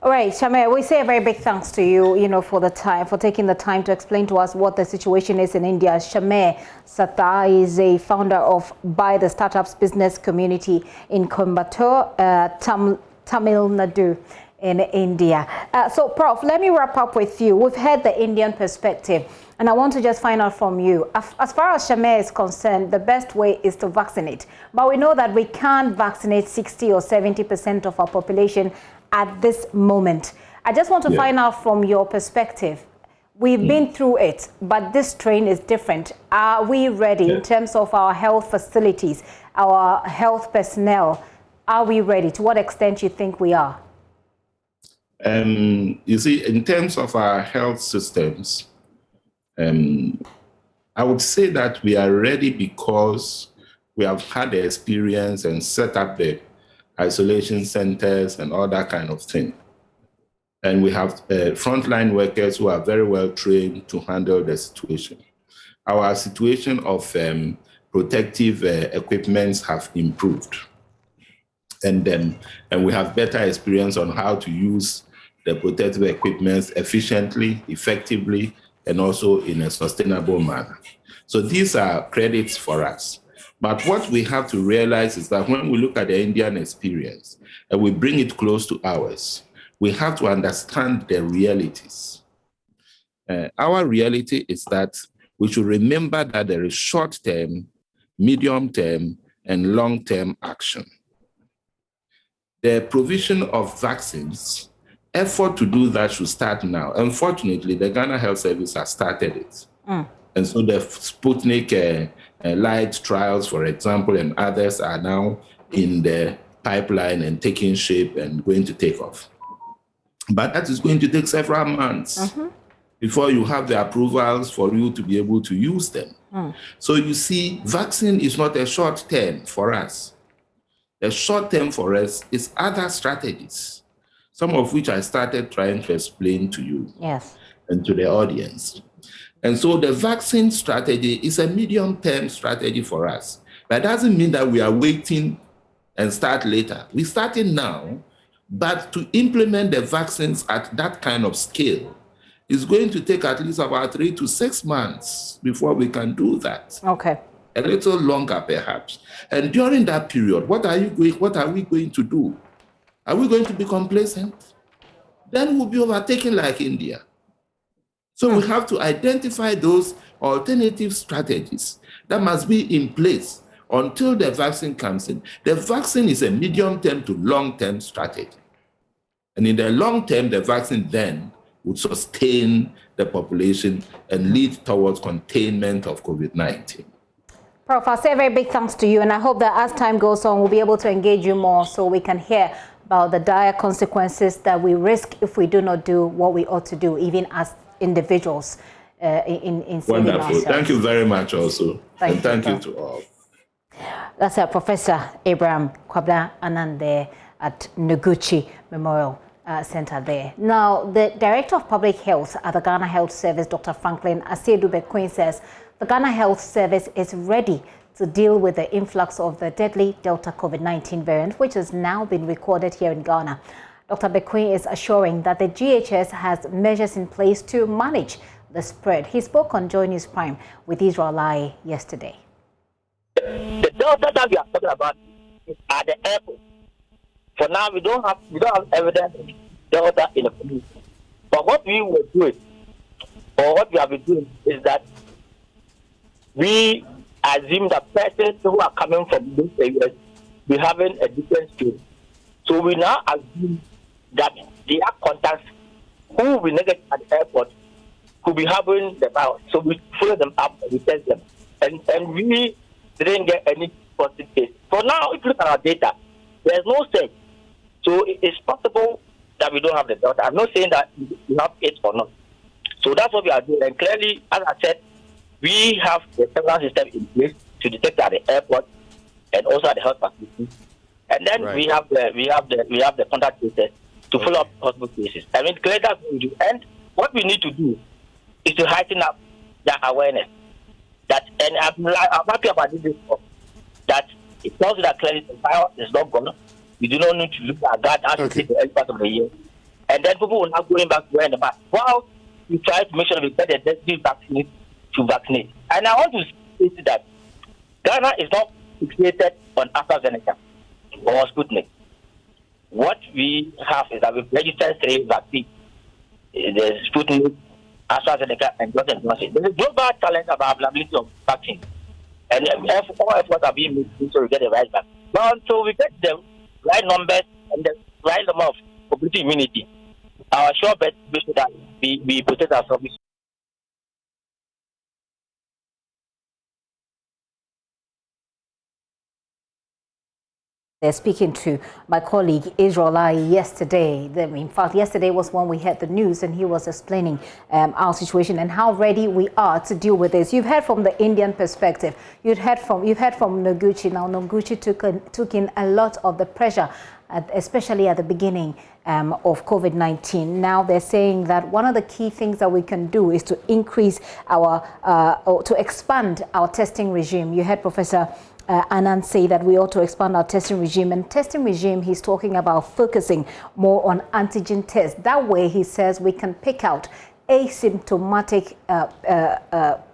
All right, Shamir, we say a very big thanks to you, for taking the time to explain to us what the situation is in India. Shamir Sattar is a founder of By the Startups Business Community in Coimbatore, Tamil Nadu, in India. So, Prof, let me wrap up with you. We've heard the Indian perspective, and I want to just find out from you. As far as Shamir is concerned, the best way is to vaccinate. But we know that we can't vaccinate 60 or 70% of our population at this moment. I just want to find out from your perspective. We've been through it, but this strain is different. Are we ready in terms of our health facilities, our health personnel? Are we ready? To what extent do you think we are? You see, in terms of our health systems, I would say that we are ready because we have had the experience and set up the isolation centers and all that kind of thing. And we have frontline workers who are very well trained to handle the situation. Our situation of protective equipments have improved. And we have better experience on how to use the protective equipment efficiently, effectively, and also in a sustainable manner. So these are credits for us. But what we have to realize is that when we look at the Indian experience and we bring it close to ours, we have to understand the realities. Our reality is that we should remember that there is short-term, medium-term, and long-term action. The provision of vaccines effort to do that should start now. Unfortunately, the Ghana Health Service has started it. And so the Sputnik Light trials, for example, and others are now in the pipeline and taking shape and going to take off. But that is going to take several months before you have the approvals for you to be able to use them. So you see, vaccine is not a short term for us. The short term for us is other strategies, some of which I started trying to explain to you and to the audience. And so the vaccine strategy is a medium-term strategy for us. That doesn't mean that we are waiting and start later. We're starting now, but to implement the vaccines at that kind of scale is going to take at least about 3 to 6 months before we can do that. Okay. A little longer, perhaps. And during that period, what are we going to do? Are we going to be complacent? Then we'll be overtaken like India. So we have to identify those alternative strategies that must be in place until the vaccine comes in. The vaccine is a medium-term to long-term strategy. And in the long term, the vaccine then would sustain the population and lead towards containment of COVID-19. Prof, I'll say a very big thanks to you, and I hope that as time goes on, we'll be able to engage you more so we can hear about the dire consequences that we risk if we do not do what we ought to do, even as individuals in saving Wonderful. ourselves. Thank you very much also. Thank you to all. That's Professor Abraham Kwabena Anande at Noguchi Memorial Center there. Now, the Director of Public Health at the Ghana Health Service, Dr. Franklin Asiedu-Bequin, says the Ghana Health Service is ready to deal with the influx of the deadly Delta COVID-19 variant, which has now been recorded here in Ghana. Dr. Bequin is assuring that the GHS has measures in place to manage the spread. He spoke on JoyNews Prime with Israel Lai yesterday. The Delta that we are talking about is at the airport. For now, we don't have evidence of Delta in the community. But what we were doing, or what we have been doing, is that we assume that persons who are coming from those areas be having a different strain. So we now assume that their contacts who will be negative at the airport could be having the virus. So we follow them up and we test them. And we didn't get any positive case. For now, if you look at our data, there's no sense. So it's possible that we don't have the Delta. I'm not saying that we have it or not. So that's what we are doing. And clearly, as I said, we have the several system in place to detect at the airport and also at the health facility. And then we have the contact cases to follow up hospital cases. I mean, clearly that's what we do. And what we need to do is to heighten up the awareness. And I'm happy about this before, that it tells you that clearly the virus is not gone. We do not need to look at that as we the early part of the year. And then people will not going back to wearing the mask. While we try to make sure we get the necessary vaccine to vaccinate. And I want to say that Ghana is not fixated on AstraZeneca or Sputnik. What we have is that we've registered 3 vaccines. The Sputnik, AstraZeneca, and Johnson & Johnson. There's a global challenge about availability of vaccines. And all efforts are being made so we get the right vaccine. But until we get the right numbers and the right number of community immunity, our sure bet is that we protect ourselves. Speaking to my colleague Israel Lai yesterday. In fact, yesterday was when we heard the news and he was explaining our situation and how ready we are to deal with this. You've heard from the Indian perspective. You've heard from Noguchi. Now, Noguchi took in a lot of the pressure, especially at the beginning of COVID-19. Now they're saying that one of the key things that we can do is to increase or to expand our testing regime. You heard Professor Anand say that we ought to expand our testing regime. And testing regime, he's talking about focusing more on antigen tests. That way, he says, we can pick out asymptomatic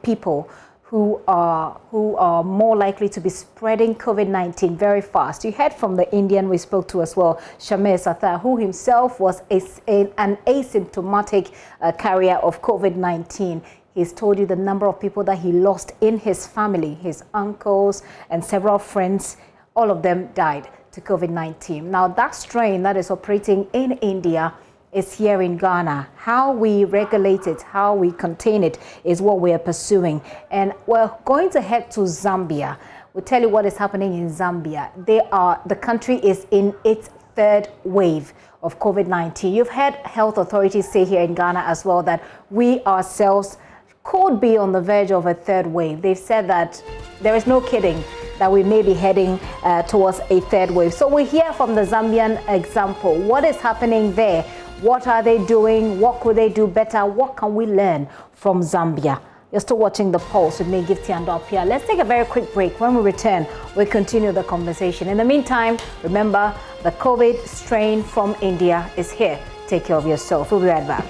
people who are more likely to be spreading COVID-19 very fast. You heard from the Indian we spoke to as well, Shamir Sathar, who himself was an asymptomatic carrier of COVID-19. He's told you the number of people that he lost in his family, his uncles and several friends, all of them died to COVID-19. Now, that strain that is operating in India is here in Ghana. How we regulate it, how we contain it is what we are pursuing. And we're going to head to Zambia. We'll tell you what is happening in Zambia. The country is in its third wave of COVID-19. You've heard health authorities say here in Ghana as well that we ourselves could be on the verge of a third wave. They've said that there is no kidding that we may be heading towards a third wave. So we hear from the Zambian example. What is happening there? What are they doing? What could they do better? What can we learn from Zambia? You're still watching The Pulse with me, Gifty and Dopia. Let's take a very quick break. When we return, we'll continue the conversation. In the meantime, remember, the COVID strain from India is here. Take care of yourself. We'll be right back.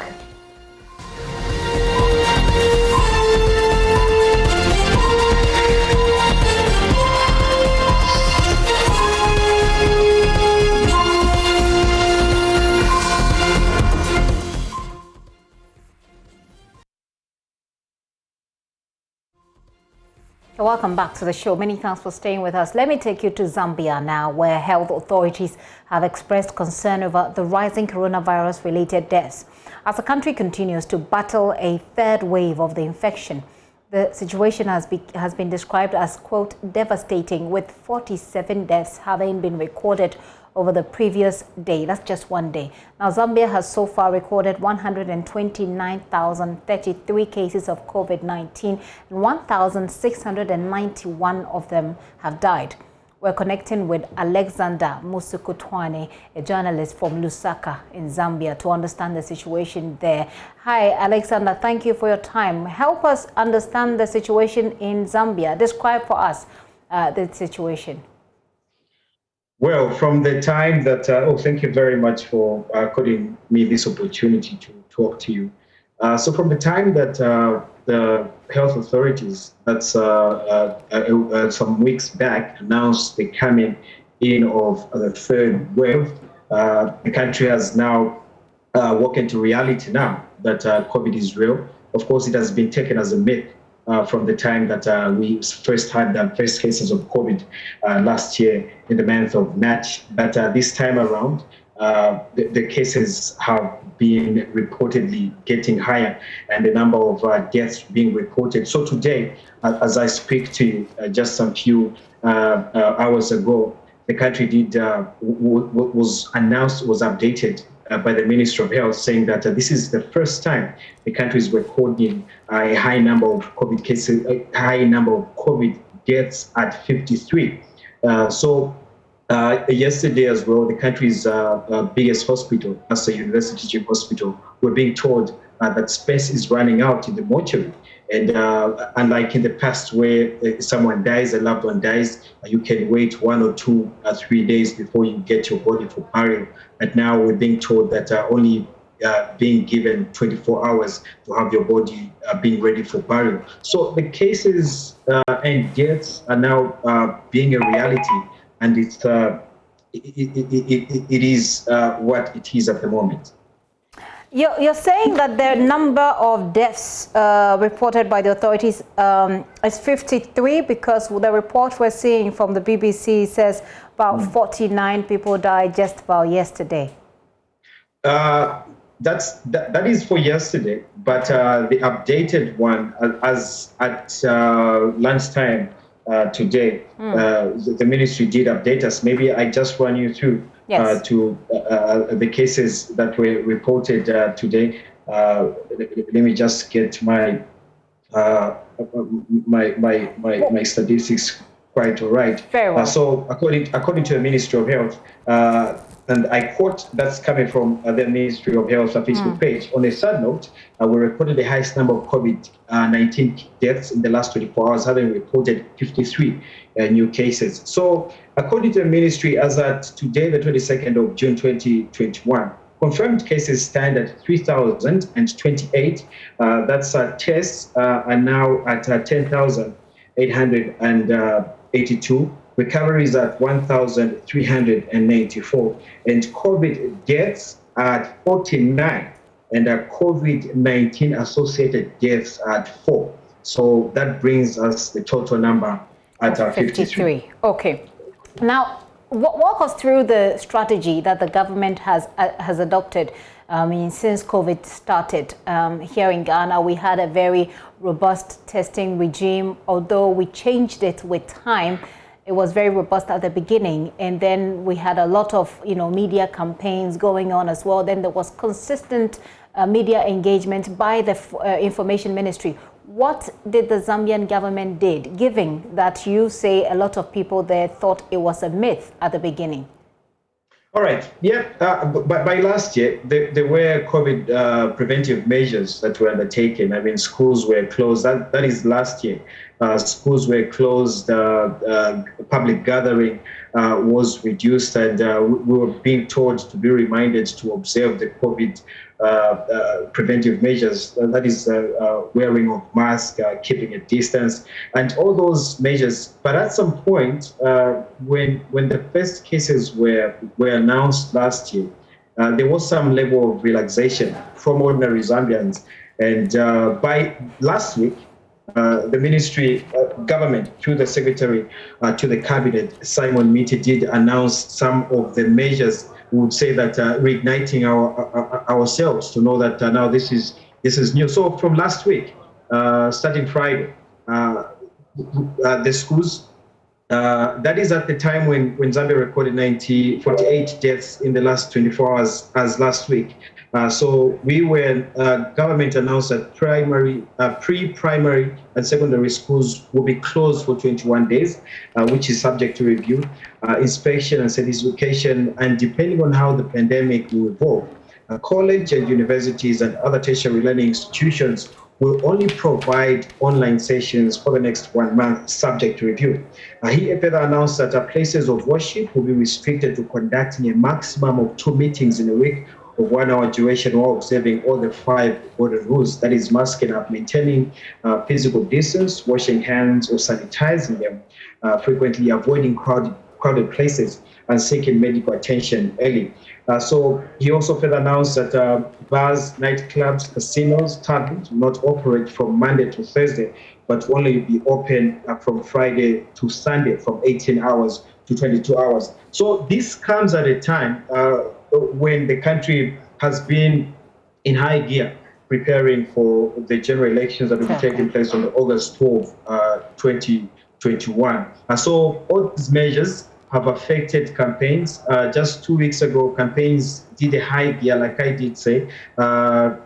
Welcome back to the show. Many thanks for staying with us. Let me take you to Zambia now, where health authorities have expressed concern over the rising coronavirus-related deaths. As the country continues to battle a third wave of the infection, the situation has been described as, quote, devastating, with 47 deaths having been recorded over the previous day. That's just one day. Now, Zambia has so far recorded 129,033 cases of COVID-19, and 1,691 of them have died. We're connecting with Alexander Musukutwane, a journalist from Lusaka in Zambia, to understand the situation there. Hi, Alexander. Thank you for your time. Help us understand the situation in Zambia. Describe for us the situation. Well, from the time that, thank you very much for according me this opportunity to talk to you. So from the time that the health authorities, that's some weeks back, announced the coming in of the third wave, the country has now woken to reality now that COVID is real. Of course, it has been taken as a myth from the time that we first had the first cases of COVID last year in the month of March. But this time around, the cases have been reportedly getting higher, and the number of deaths being reported. So today, as I speak to you, just a few hours ago, the country was updated by the Ministry of Health, saying that this is the first time the country is recording a high number of COVID cases, a high number of COVID deaths at 53. Yesterday as well, the country's biggest hospital, that's the University Teaching Hospital, we're being told that space is running out in the mortuary. And unlike in the past where someone dies, a loved one dies, you can wait 1 or 2 or 3 days before you get your body for burial. But now we're being told that only being given 24 hours to have your body being ready for burial. So the cases and deaths are now being a reality, and it is what it is at the moment. You're saying that the number of deaths reported by the authorities is 53, because the report we're seeing from the BBC says about 49 people died just about yesterday. That is for yesterday, but the updated one, as at lunchtime today, the ministry did update us. Maybe I just run you through. Yes. To the cases that were reported today. Let me just get my my statistics quite all right. Very well. So according to the Ministry of Health, and I quote, that's coming from the Ministry of Health Facebook page. On a sad note, we reported the highest number of COVID-19 deaths in the last 24 hours, having reported 53 new cases. So according to the ministry, as at today, the 22nd of June 2021, confirmed cases stand at 3,028. That's tests are now at 10,882. Recoveries at 1,394, and COVID deaths at 49, and COVID-19 associated deaths at 4. So that brings us the total number at 53. Okay. Now, walk us through the strategy that the government has adopted I mean, since COVID started here in Ghana, we had a very robust testing regime. Although we changed it with time, it was very robust at the beginning. And then we had a lot of, media campaigns going on as well. Then there was consistent media engagement by the Information Ministry. What did the Zambian government did, given that you say a lot of people there thought it was a myth at the beginning? All right. Yeah. By last year, there were COVID preventive measures that were undertaken. I mean, schools were closed. That is last year. Schools were closed. Public gathering was reduced, and we were being told to be reminded to observe the COVID preventive measures. That is wearing of masks, keeping a distance, and all those measures. But at some point, when the first cases were announced last year, there was some level of relaxation from ordinary Zambians. And by last week, the ministry, government, through the secretary to the cabinet, Simon Miti, did announce some of the measures. We would say that reigniting ourselves to know that now this is new. So from last week, starting Friday, the schools, that is at the time when Zambia recorded 48 deaths in the last 24 hours as last week. So we were, government announced that pre-primary and secondary schools will be closed for 21 days, which is subject to review, inspection and certification, and depending on how the pandemic will evolve, college and universities and other tertiary learning institutions will only provide online sessions for the next 1 month, subject to review. He further announced that places of worship will be restricted to conducting a maximum of 2 meetings in a week of 1 hour duration, while observing all the 5 golden rules. That is masking up, maintaining physical distance, washing hands or sanitizing them, frequently avoiding crowded places, and seeking medical attention early. So he also further announced that bars, nightclubs, casinos, taverns will not operate from Monday to Thursday, but only be open from Friday to Sunday from 18 hours to 22 hours. So this comes at a time when the country has been in high gear preparing for the general elections that will be taking place on August 12, 2021. And so all these measures have affected campaigns. Just 2 weeks ago, campaigns did a high gear, like I did say. Further,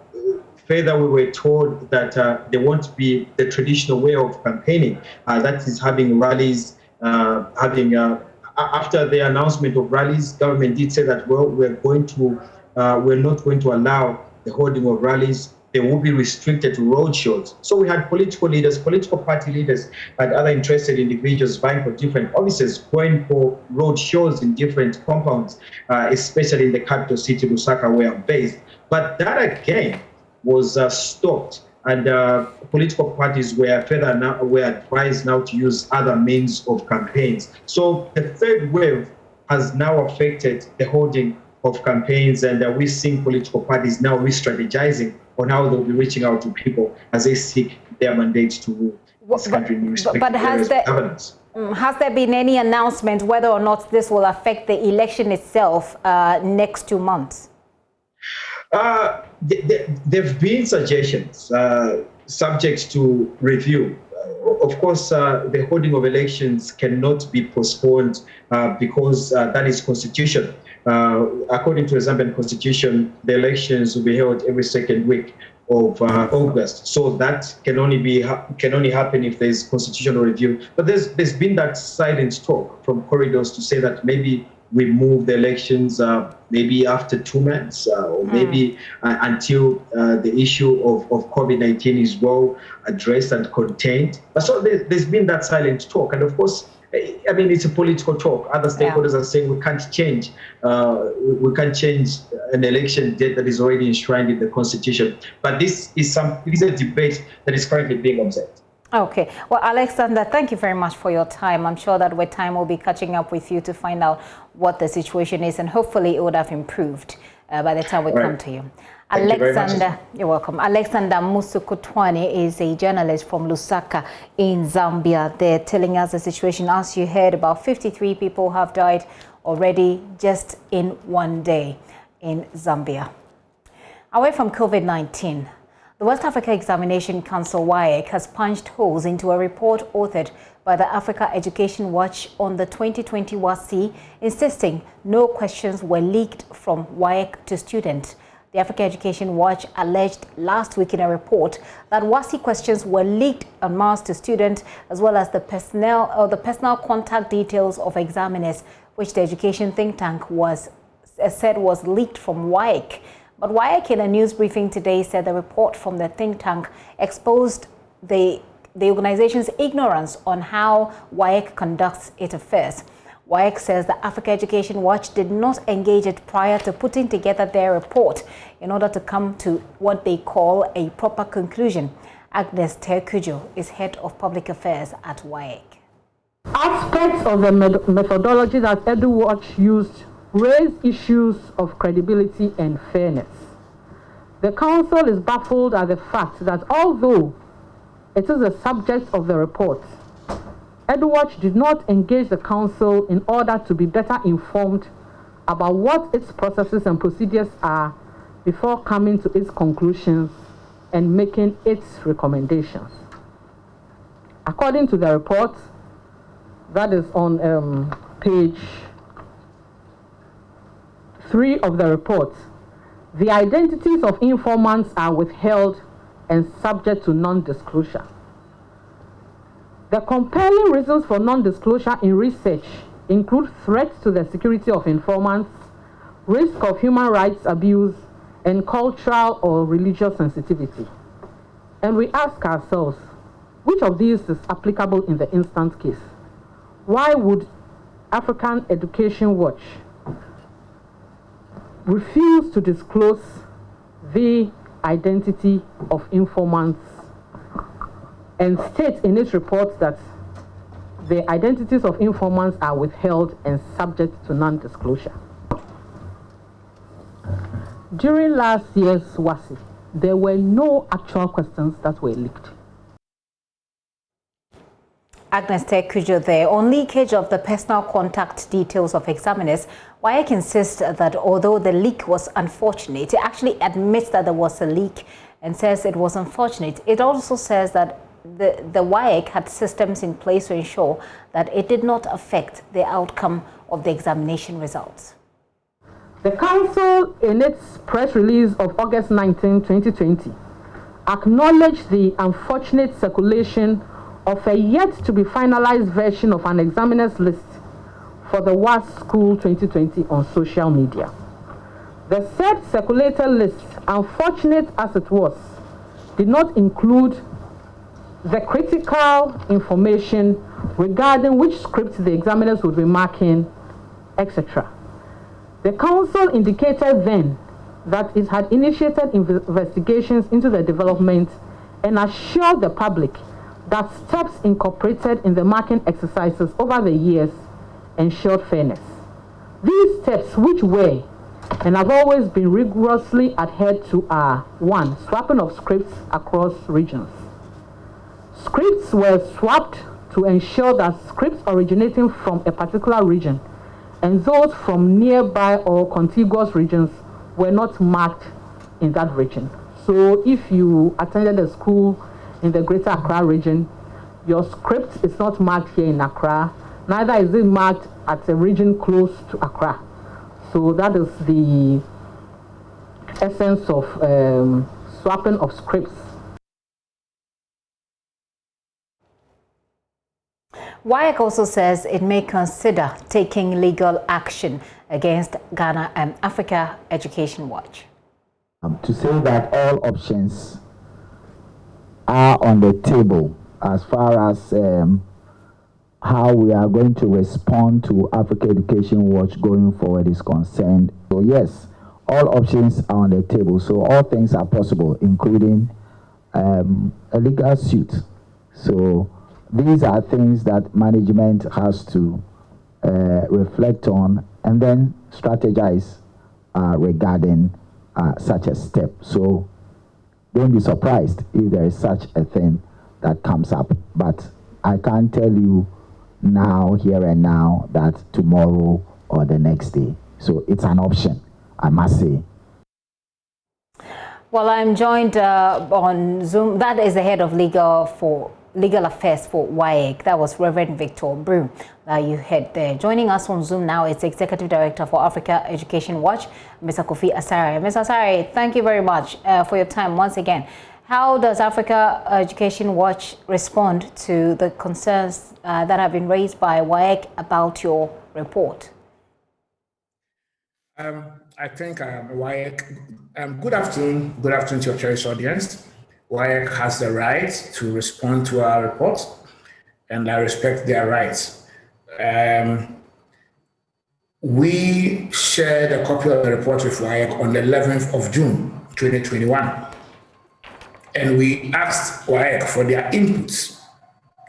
we were told that there won't be the traditional way of campaigning. That is having rallies, after the announcement of rallies, government did say that, well, we're not going to allow the holding of rallies. They will be restricted to road shows. So we had political leaders, political party leaders, and other interested individuals vying for different offices, going for road shows in different compounds, especially in the capital city, Lusaka, where I'm based. But that again was stopped, and political parties were advised now to use other means of campaigns. So the third wave has now affected the holding of campaigns, and we're seeing political parties now re-strategizing on how they'll be reaching out to people as they seek their mandate to rule this country. But has there been any announcement whether or not this will affect the election itself next 2 months? There have been suggestions subject to review. Of course, the holding of elections cannot be postponed because that is constitutional. According to the Zambian constitution, the elections will be held every second week of August. So that can only happen if there's constitutional review. But there's been that silent talk from corridors to say that maybe we move the elections maybe after 2 months or maybe until the issue of COVID-19 is well addressed and contained. So there's been that silent talk. And of course, I mean, it's a political talk. Other stakeholders are saying we can't change an election date that is already enshrined in the Constitution. But this is a debate that is currently being observed. Okay. Well, Alexander, thank you very much for your time. I'm sure that with time we'll be catching up with you to find out what the situation is, and hopefully it would have improved by the time we come to you. Alexander, you're welcome. Alexander Musukutwane is a journalist from Lusaka in Zambia. They're telling us the situation. As you heard, about 53 people have died already just in 1 day in Zambia. Away from COVID-19, the West Africa Examination Council WAEC has punched holes into a report authored by the Africa Education Watch on the 2020 WASI, insisting no questions were leaked from WAEC to students. The Africa Education Watch alleged last week in a report that WASI questions were leaked en masse to students, as well as the personal contact details of examiners, which the education think tank said was leaked from WAEC. But WAEC, in a news briefing today, said the report from the think tank exposed the organization's ignorance on how WAEC conducts its affairs. WAEC says the Africa Education Watch did not engage it prior to putting together their report in order to come to what they call a proper conclusion. Agnes Terkujo is head of public affairs at WAEC. Aspects of the methodology that EduWatch used raise issues of credibility and fairness. The Council is baffled at the fact that although it is the subject of the report, EduWatch did not engage the Council in order to be better informed about what its processes and procedures are before coming to its conclusions and making its recommendations. According to the report, that is on page 3 of the report, the identities of informants are withheld and subject to non-disclosure. The compelling reasons for non-disclosure in research include threats to the security of informants, risk of human rights abuse, and cultural or religious sensitivity. And we ask ourselves, which of these is applicable in the instant case? Why would African Education Watch refuse to disclose the identity of informants and state in its report that the identities of informants are withheld and subject to non-disclosure? During last year's WASI, there were no actual questions that were leaked. Agnes Terkujo there. On leakage of the personal contact details of examiners, WAEC insists that although the leak was unfortunate, it actually admits that there was a leak and says it was unfortunate. It also says that the WAEC had systems in place to ensure that it did not affect the outcome of the examination results. The Council, in its press release of August 19, 2020, acknowledged the unfortunate circulation of a yet-to-be-finalized version of an examiner's list for the WAS School 2020 on social media. The said circulated list, unfortunate as it was, did not include the critical information regarding which script the examiners would be marking, etc. The Council indicated then that it had initiated investigations into the development and assured the public that steps incorporated in the marking exercises over the years ensured fairness. These steps, which were and have always been rigorously adhered to, are: 1. Swapping of scripts across regions. Scripts were swapped to ensure that scripts originating from a particular region and those from nearby or contiguous regions were not marked in that region. So if you attended a school in the Greater Accra region, your script is not marked here in Accra, neither is it marked at a region close to Accra. So that is the essence of swapping of scripts. WAEC also says it may consider taking legal action against Ghana and Africa Education Watch. To say that all options are on the table as far as how we are going to respond to Africa Education Watch going forward is concerned. So yes, all options are on the table. So all things are possible, including a legal suit. So these are things that management has to reflect on and then strategize regarding such a step. So don't be surprised if there is such a thing that comes up. But I can't tell you now, here and now, that tomorrow or the next day. So it's an option, I must say. Well, I'm joined on Zoom. That is the head of legal affairs for WAEC. That was Reverend Victor Broom that you had there. Joining us on Zoom now is the Executive Director for Africa Education Watch, Mr. Kofi Asare. Mr. Asare, thank you very much for your time once again. How does Africa Education Watch respond to the concerns that have been raised by WAEC about your report? I think WAEC, good afternoon to your cherished audience. WAEC has the right to respond to our report, and I respect their rights. We shared a copy of the report with WAEC on the 11th of June, 2021. And we asked WAEC for their inputs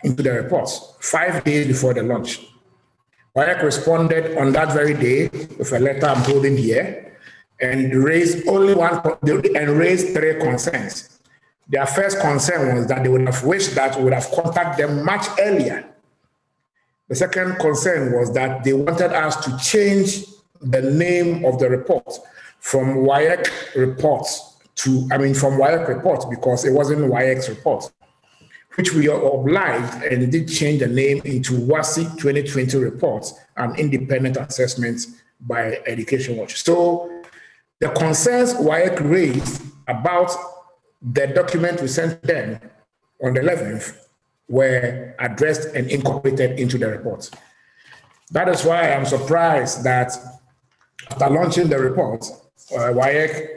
into the reports 5 days before the launch. WAEC responded on that very day with a letter I'm holding here and raised raised 3 concerns. Their first concern was that they would have wished that we would have contacted them much earlier. The second concern was that they wanted us to change the name of the report from WAEC reports from WAEC reports, because it wasn't WAEC's report, which we are obliged and did change the name into WASI 2020 reports, an independent assessment by Education Watch. So the concerns WAEC raised about the document we sent them on the 11th were addressed and incorporated into the report. That is why I'm surprised that after launching the report, WAEC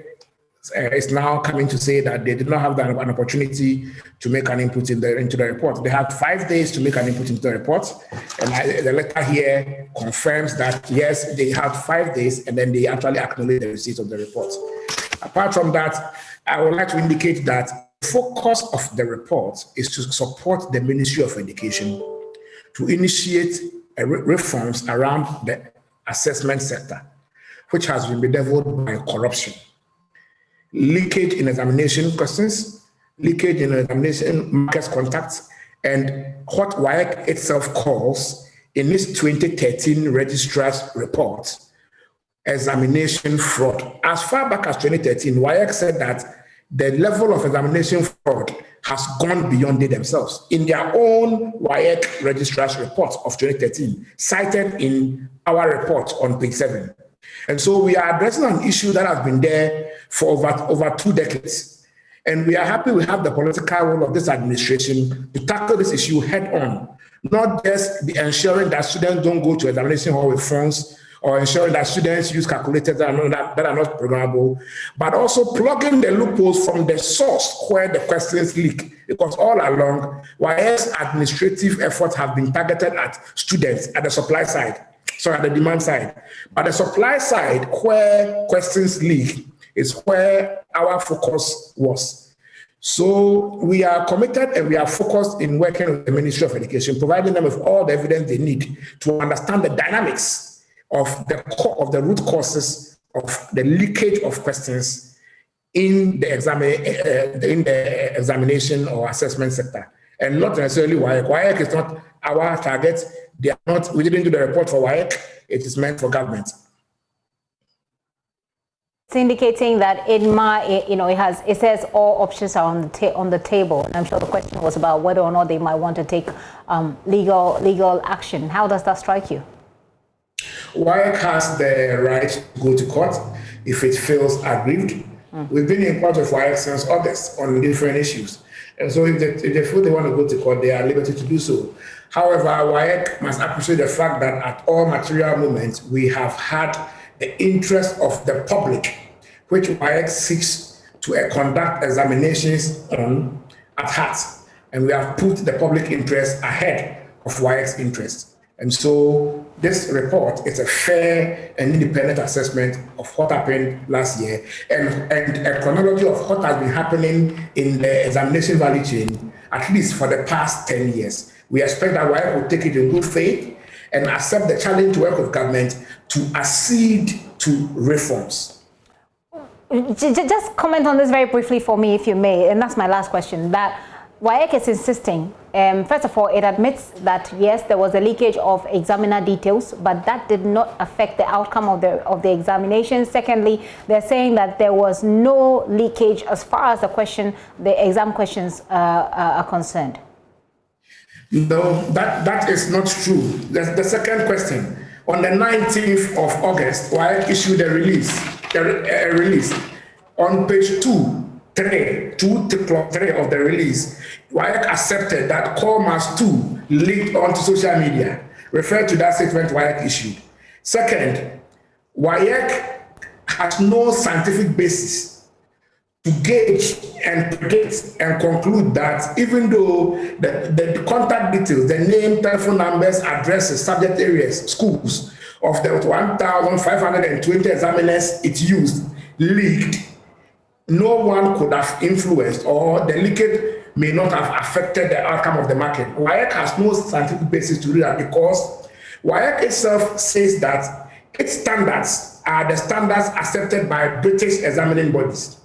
is now coming to say that they did not have an opportunity to make an input into the report. They had 5 days to make an input into the report, and the letter here confirms that yes, they had 5 days, and then they actually acknowledge the receipt of the report. Apart from that, I would like to indicate that the focus of the report is to support the Ministry of Education to initiate reforms around the assessment sector, which has been bedeviled by corruption, leakage in examination questions, leakage in examination market contacts, and what WAEC itself calls, in its 2013 registrar's report, examination fraud. As far back as 2013, WAEC said that the level of examination fraud has gone beyond they themselves. In their own WAEC registrar's report of 2013, cited in our report on page 7. And so we are addressing an issue that has been there for over 2 decades. And we are happy we have the political will of this administration to tackle this issue head on, not just be ensuring that students don't go to examination hall with phones, or ensuring that students use calculators that are not programmable, but also plugging the loopholes from the source where the questions leak. Because all along, WAEC's administrative efforts have been targeted at students at the supply side, at the demand side. But the supply side, where questions leak, is where our focus was. So we are committed and we are focused in working with the Ministry of Education, providing them with all the evidence they need to understand the dynamics of the root causes of the leakage of questions in the examination or assessment sector, and not necessarily WAEC. WAEC is not our target. They are not. We didn't do the report for WAEC. It is meant for government. It's indicating that it says all options are on the table, and I'm sure the question was about whether or not they might want to take legal action. How does that strike you? WAEC has the right to go to court if it feels aggrieved. We've been in court with WAEC since August on different issues. And so if they feel they want to go to court, they are liberty to do so. However, WAEC must appreciate the fact that at all material moments, we have had the interest of the public, which WAEC seeks to conduct examinations on at heart. And we have put the public interest ahead of WAEC's interest. And so this report is a fair and independent assessment of what happened last year and a chronology of what has been happening in the examination value chain, at least for the past 10 years. We expect that WAEC will take it in good faith and accept the challenge to work with government to accede to reforms. Just comment on this very briefly for me, if you may, and that's my last question, that WAEC is insisting First of all, it admits that, yes, there was a leakage of examiner details, but that did not affect the outcome of the examination. Secondly, they're saying that there was no leakage as far as the exam questions are concerned. No, that is not true. The second question. On the 19th of August, WAEC issued a release. On page 2.3 of the release, WAEC accepted that Commerce 2 leaked onto social media. Refer to that statement WAEC issued. Second, WAEC has no scientific basis to gauge and predict and conclude that even though the contact details, the name, telephone numbers, addresses, subject areas, schools of the 1,520 examiners it used leaked, no one could have influenced, or the leakage may not have affected the outcome of the market. WAEC has no scientific basis to do that because WAEC itself says that its standards are the standards accepted by British examining bodies.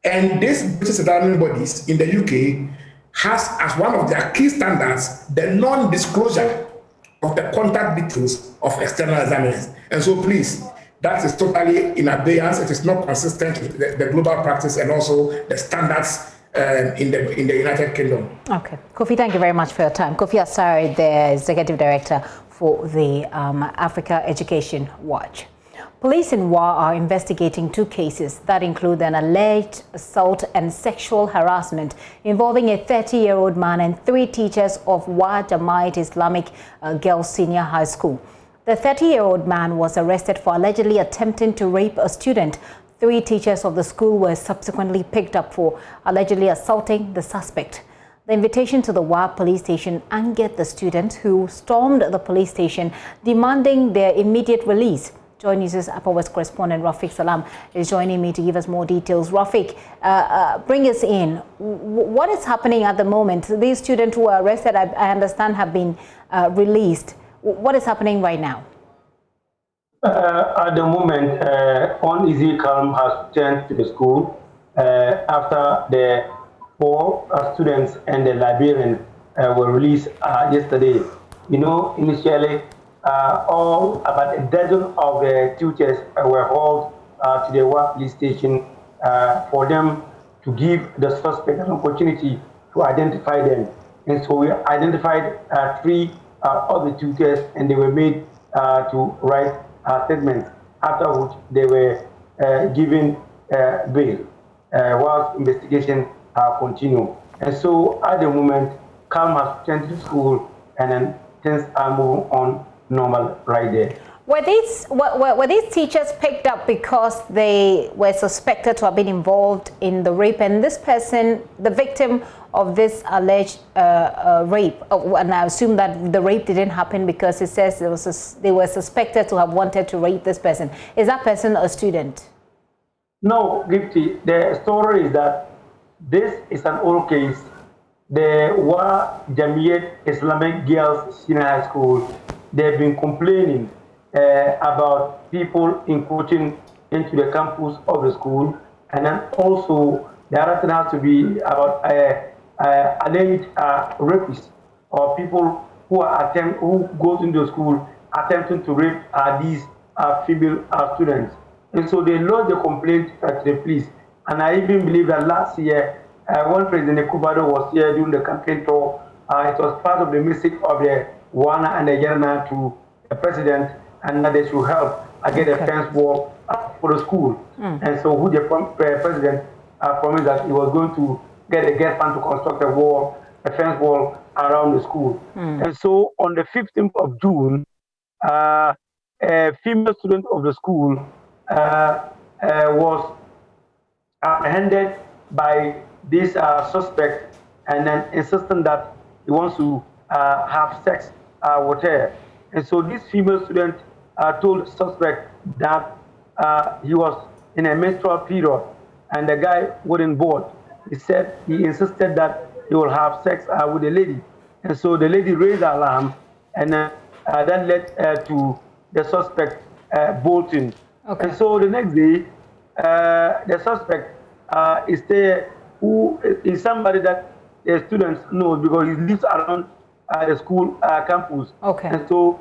And these British examining bodies in the UK has as one of their key standards the non-disclosure of the contact details of external examiners. And so please, that is totally in abeyance. It is not consistent with the global practice and also the standards in the United Kingdom. Okay. Kofi, thank you very much for your time. Kofi Asare, the Executive Director for the Africa Education Watch. Police in Wa are investigating 2 cases that include an alleged assault and sexual harassment involving a 30-year-old man and 3 teachers of Wa Jamaat Islamic Girls Senior High School. The 30-year-old man was arrested for allegedly attempting to rape a student. 3 teachers of the school were subsequently picked up for allegedly assaulting the suspect. The invitation to the Wa police station angered the students, who stormed the police station demanding their immediate release. JoyNews' Upper West correspondent Rafiq Salam is joining me to give us more details. Rafiq, bring us in. What is happening at the moment? These students who were arrested, I understand, have been released. What is happening right now? At the moment, uneasy calm has returned to the school after the 4 students and the librarian were released yesterday. You know, initially, all about a dozen of the teachers were hauled to the Wa police station for them to give the suspect an opportunity to identify them. And so we identified 3 of the tutors, and they were made to write statements, after which they were given bail whilst investigation continue. And so at the moment, calm has returned to school, and then things are moving on normal right there. Were these teachers picked up because they were suspected to have been involved in the rape, and this person, the victim of this alleged rape, and I assume that the rape didn't happen because it says they were suspected to have wanted to rape this person. Is that person a student? No, Gifty. The story is that this is an old case. The Wa Jamaat Islamic Girls Senior High School, they've been complaining about people encroaching into the campus of the school, and then also the other thing has to be about alleged rapists or people who goes into the school attempting to rape these female students. And so they lodged the complaint to the police. And I even believe that last year, when President Kubado was here during the campaign tour, it was part of the message of the Wana and the Yerna to the president, and that they should help get a fence wall for the school. And so who the president promised that he was going to get a gas fund to construct a fence wall around the school. And so on the 15th of June, a female student of the school was apprehended by this suspect, and then insisting that he wants to have sex with her. And so this female student told the suspect that he was in a menstrual period, and the guy wouldn't board. He insisted that he will have sex with the lady. And so the lady raised the alarm, and that led to the suspect bolting. And so the next day, the suspect is there, who is somebody that the students knows because he lives around the school campus. Okay. And so,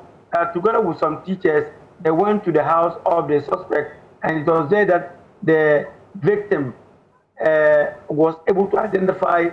together with some teachers, they went to the house of the suspect, and it was there that the victim was able to identify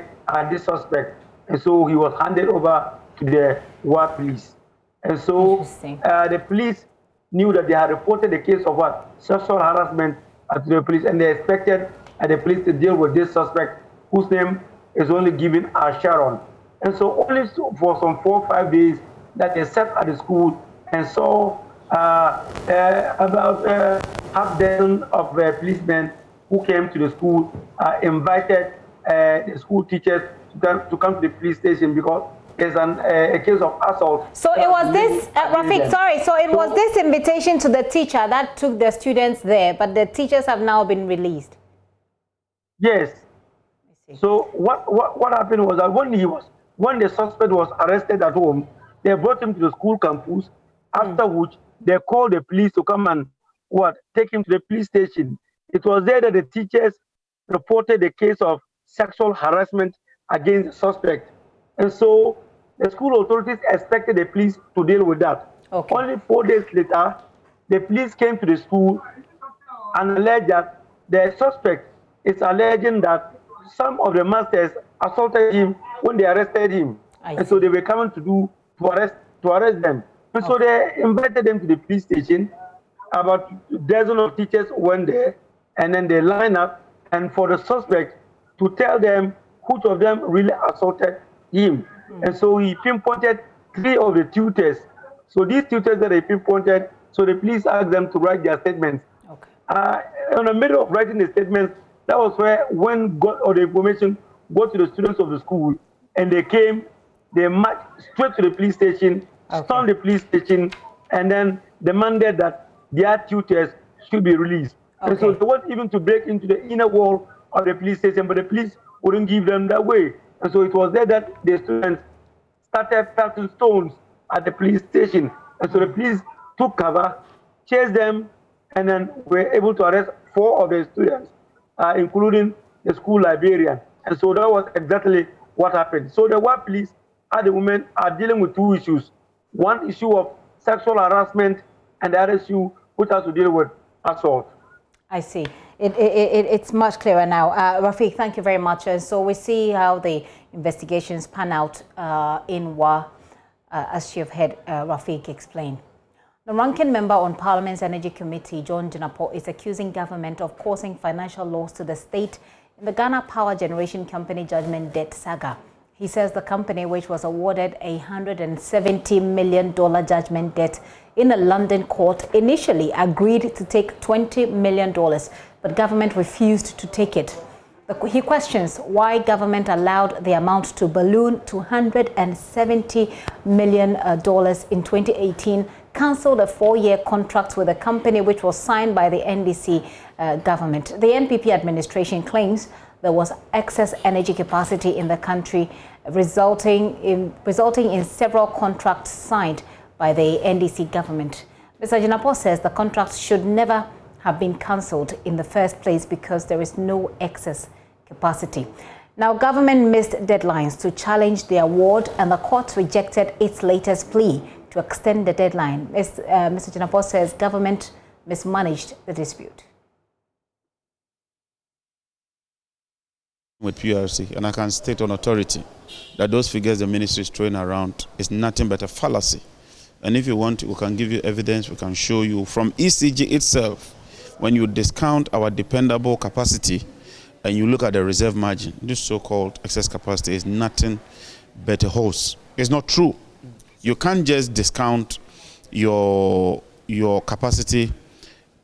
this suspect. And so he was handed over to the Wa police. And so the police knew that they had reported the case of what? Sexual harassment to the police, and they expected the police to deal with this suspect whose name is only given as Sharon. And so only for some 4 or 5 days that they sat at the school and saw about half dozen of policemen who came to the school, invited the school teachers to come to the police station because there's a case of assault. So it was this, Rafiq, sorry, so it was this invitation to the teacher that took the students there, but the teachers have now been released. Yes. So what happened was that when the suspect was arrested at home, they brought him to the school campus, after which they called the police to come and take him to the police station. It was there that the teachers reported the case of sexual harassment against the suspect. And so the school authorities expected the police to deal with that. Okay. Only 4 days later, the police came to the school and alleged that the suspect is alleging that some of the masters assaulted him when they arrested him. And so they were coming to arrest them. And so they invited them to the police station. About a dozen of teachers went there, and then they lined up, and for the suspect to tell them which of them really assaulted him. And so he pinpointed 3 of the tutors. So these tutors that they pinpointed, so the police asked them to write their statements. In the middle of writing the statements, that was where when the information got to the students of the school, and they marched straight to the police station, stormed the police station, and then demanded that their tutors should be released. And so they wanted even to break into the inner wall of the police station, but the police wouldn't give them that way. And so it was there that the students started pelting stones at the police station. And so the police took cover, chased them, and then were able to arrest 4 of the students, including the school librarian. And so that was exactly what happened. So the Wa police at the moment are dealing with 2 issues. One issue of sexual harassment, and the other issue which has to deal with assault. I see. It's much clearer now. Rafiq, thank you very much. And so we see how the investigations pan out in Wa, as you've heard Rafiq explain. The ranking member on Parliament's Energy Committee, John Jinapo, is accusing government of causing financial loss to the state in the Ghana Power Generation Company judgment debt saga. He says the company, which was awarded a $170 million judgment debt in a London court, initially agreed to take $20 million, but government refused to take it. He questions why government allowed the amount to balloon to $170 million in 2018, cancelled a 4-year contract with a company which was signed by the NDC government. The NPP administration claims there was excess energy capacity in the country, resulting in several contracts signed by the NDC government. Mr. Jinapo says the contracts should never have been cancelled in the first place because there is no excess capacity. Now, government missed deadlines to challenge the award, and the court rejected its latest plea to extend the deadline. Mr. Jinapo says government mismanaged the dispute. With PRC, and I can state on authority that those figures the ministry is throwing around is nothing but a fallacy. And if you want, we can give you evidence, we can show you from ECG itself. When you discount our dependable capacity and you look at the reserve margin, this so-called excess capacity is nothing but a hoax. It's not true. You can't just discount your capacity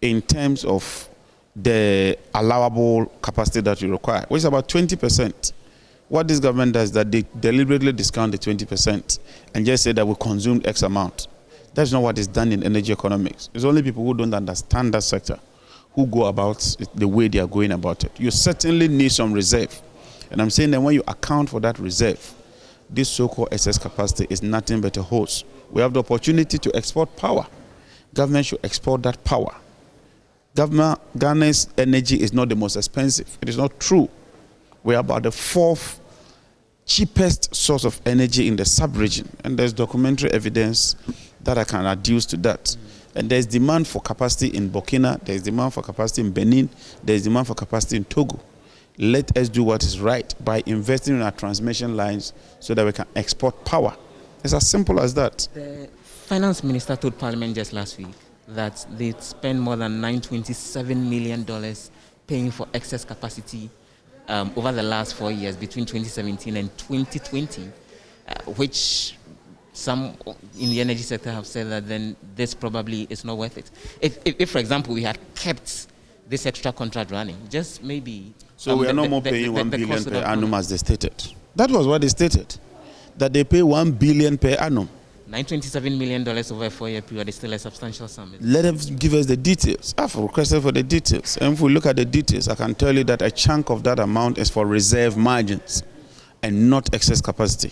in terms of the allowable capacity that you require, which is about 20%. What this government does is that they deliberately discount the 20% and just say that we consumed X amount. That's not what is done in energy economics. It's only people who don't understand that sector who go about it the way they are going about it. You certainly need some reserve. And I'm saying that when you account for that reserve, this so-called excess capacity is nothing but a hoax. We have the opportunity to export power. Government should export that power. Ghana's energy is not the most expensive. It is not true. We are about the 4th cheapest source of energy in the sub-region, and there's documentary evidence that I can adduce to that. And there's demand for capacity in Burkina, there's demand for capacity in Benin, there's demand for capacity in Togo. Let us do what is right by investing in our transmission lines so that we can export power. It's as simple as that. The finance minister told Parliament just last week that they'd spend more than $927 million paying for excess capacity over the last 4 years, between 2017 and 2020, which some in the energy sector have said that then this probably is not worth it. If for example, we had kept this extra contract running, just maybe... So we are no more paying 1 billion per annum as they stated. That was what they stated, that they pay 1 billion per annum. $927 million over a 4-year period is still a substantial sum. Let them give us the details. I've requested for the details. And if we look at the details, I can tell you that a chunk of that amount is for reserve margins and not excess capacity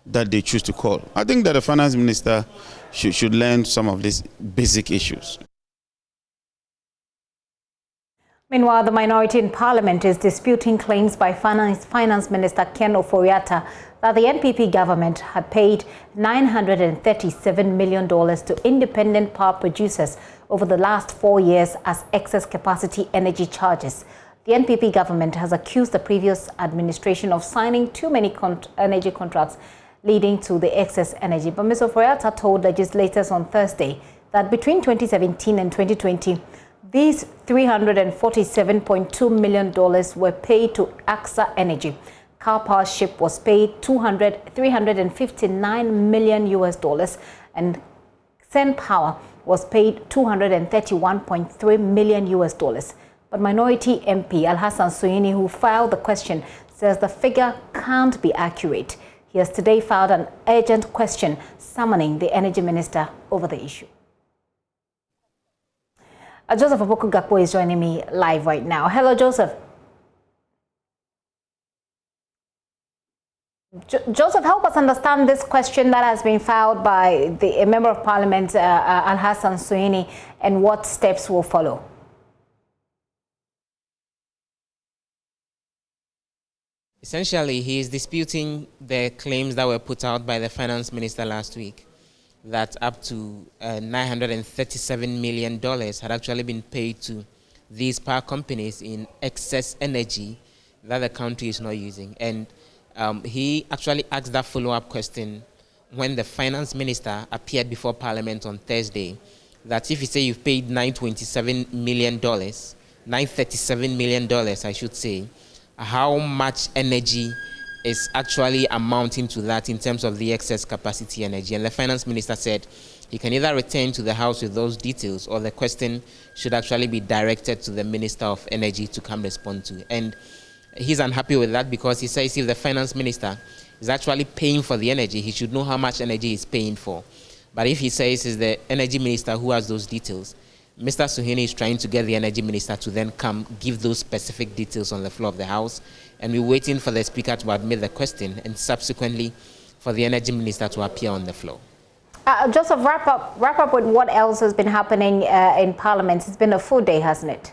that they choose to call. I think that the finance minister should learn some of these basic issues. Meanwhile, the minority in Parliament is disputing claims by Finance Minister Ken Ofori-Atta that the NPP government had paid $937 million to independent power producers over the last 4 years as excess capacity energy charges. The NPP government has accused the previous administration of signing too many energy contracts, leading to the excess energy. But Ms. Ofori-Atta told legislators on Thursday that between 2017 and 2020, these $347.2 million were paid to AXA Energy. Car Power Ship was paid $359 million and Sen Power was paid $231.3 million. But minority MP Alhassan Soyini, who filed the question, says the figure can't be accurate. He has today filed an urgent question summoning the Energy Minister over the issue. Joseph Opoku-Gakpo is joining me live right now. Hello, Joseph. Joseph, help us understand this question that has been filed by a Member of Parliament, Alhassan Soyini, and what steps will follow. Essentially, he is disputing the claims that were put out by the finance minister last week, that up to $937 million had actually been paid to these power companies in excess energy that the country is not using. And he actually asked that follow-up question when the finance minister appeared before Parliament on Thursday, that if you say you've paid $937 million, $937 million, I should say, how much energy is actually amounting to that in terms of the excess capacity energy. And the finance minister said he can either return to the House with those details, or the question should actually be directed to the Minister of Energy to come respond to. And he's unhappy with that because he says if the finance minister is actually paying for the energy, he should know how much energy he's paying for. But if he says it's the energy minister who has those details, Mr. Soyini is trying to get the energy minister to then come give those specific details on the floor of the House. And we're waiting for the speaker to admit the question and subsequently for the energy minister to appear on the floor. Joseph, wrap up with what else has been happening in Parliament. It's been a full day, hasn't it?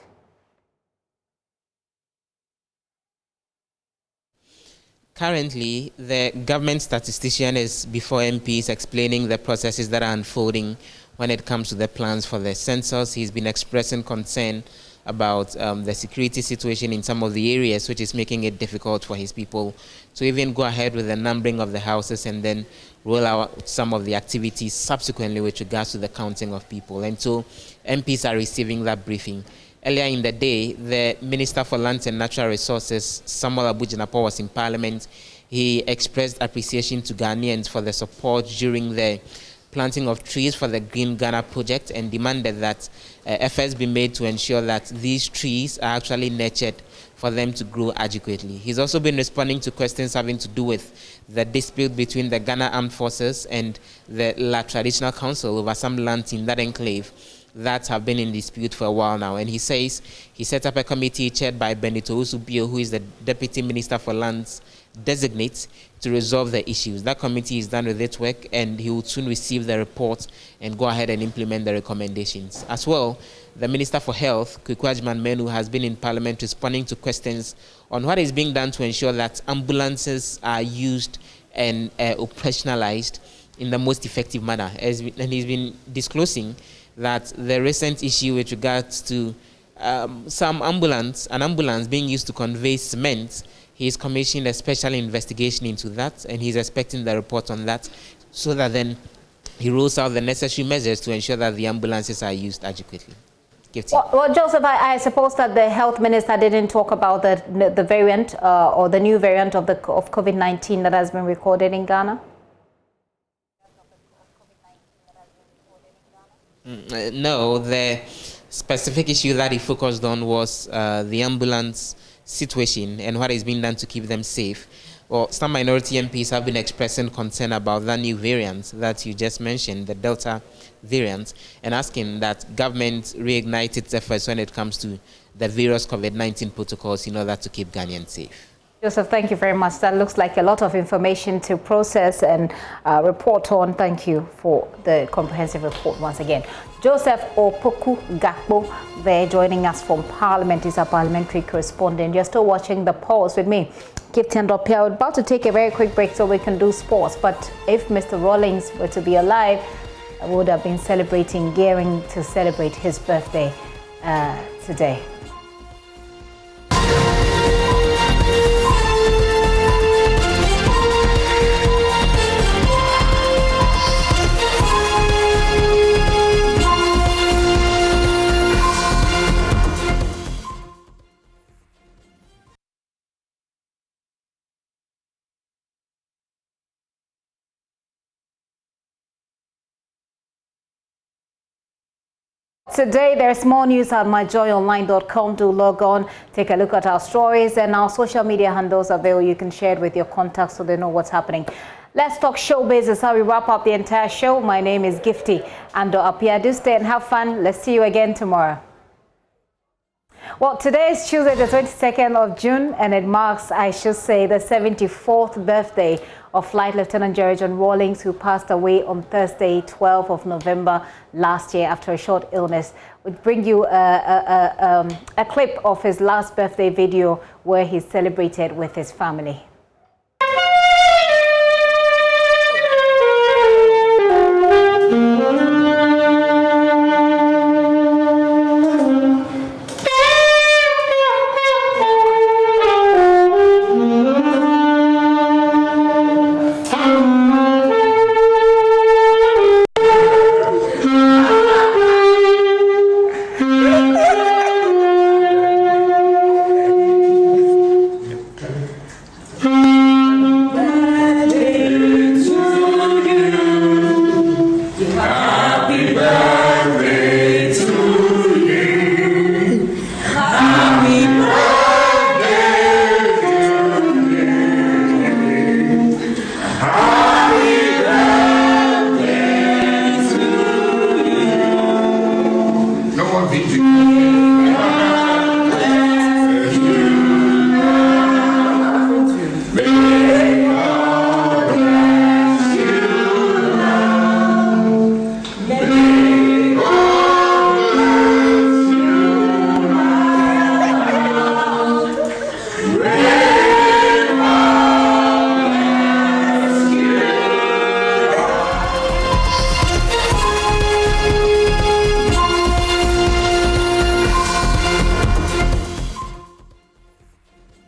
Currently, the government statistician is before MPs explaining the processes that are unfolding when it comes to the plans for the census. He's been expressing concern about the security situation in some of the areas, which is making it difficult for his people to even go ahead with the numbering of the houses and then roll out some of the activities subsequently with regards to the counting of people. And so MPs are receiving that briefing. Earlier in the day, the Minister for Lands and Natural Resources, Samuel Abu-Jinapor, was in Parliament. He expressed appreciation to Ghanaians for the support during the planting of trees for the Green Ghana project and demanded that efforts be made to ensure that these trees are actually nurtured for them to grow adequately. He's also been responding to questions having to do with the dispute between the Ghana Armed Forces and the La Traditional Council over some lands in that enclave that have been in dispute for a while now. And he says he set up a committee chaired by Benito Usubio, who is the Deputy Minister for Lands designate to resolve the issues. That committee is done with its work, and he will soon receive the report and go ahead and implement the recommendations. As well, the Minister for Health, Kwame Menu, has been in Parliament responding to questions on what is being done to ensure that ambulances are used and operationalized in the most effective manner. And he's been disclosing that the recent issue with regards to an ambulance being used to convey cement, he's commissioned a special investigation into that, and he's expecting the report on that, so that then he rolls out the necessary measures to ensure that the ambulances are used adequately. Well, Joseph, I suppose that the health minister didn't talk about the variant or the new variant of COVID-19 that has been recorded in Ghana? No, the specific issue that he focused on was the ambulance situation and what is being done to keep them safe. Well, some minority MPs have been expressing concern about that new variant that you just mentioned, the Delta variant, and asking that government reignite its efforts when it comes to the various COVID-19 protocols in order to keep Ghanaians safe. Joseph, thank you very much. That looks like a lot of information to process and report on. Thank you for the comprehensive report once again. Joseph Opoku Gakpo there joining us from Parliament. He's our parliamentary correspondent. You're still watching The Pulse with me, Gifty Ndopia. We're about to take a very quick break so we can do sports. But if Mr. Rawlings were to be alive, I would have been gearing to celebrate his birthday today. Today, there's more news at myjoyonline.com. Do log on, take a look at our stories, and our social media handles are there. You can share it with your contacts so they know what's happening. Let's talk showbiz. Is how we wrap up the entire show. My name is Gifty Ndopia. Do stay and have fun. Let's see you again tomorrow. Well, today is Tuesday, the 22nd of June, and it marks, I should say, the 74th birthday of Flight Lieutenant Jerry John Rawlings, who passed away on Thursday, 12th of November last year after a short illness. We bring you a clip of his last birthday video where he celebrated with his family.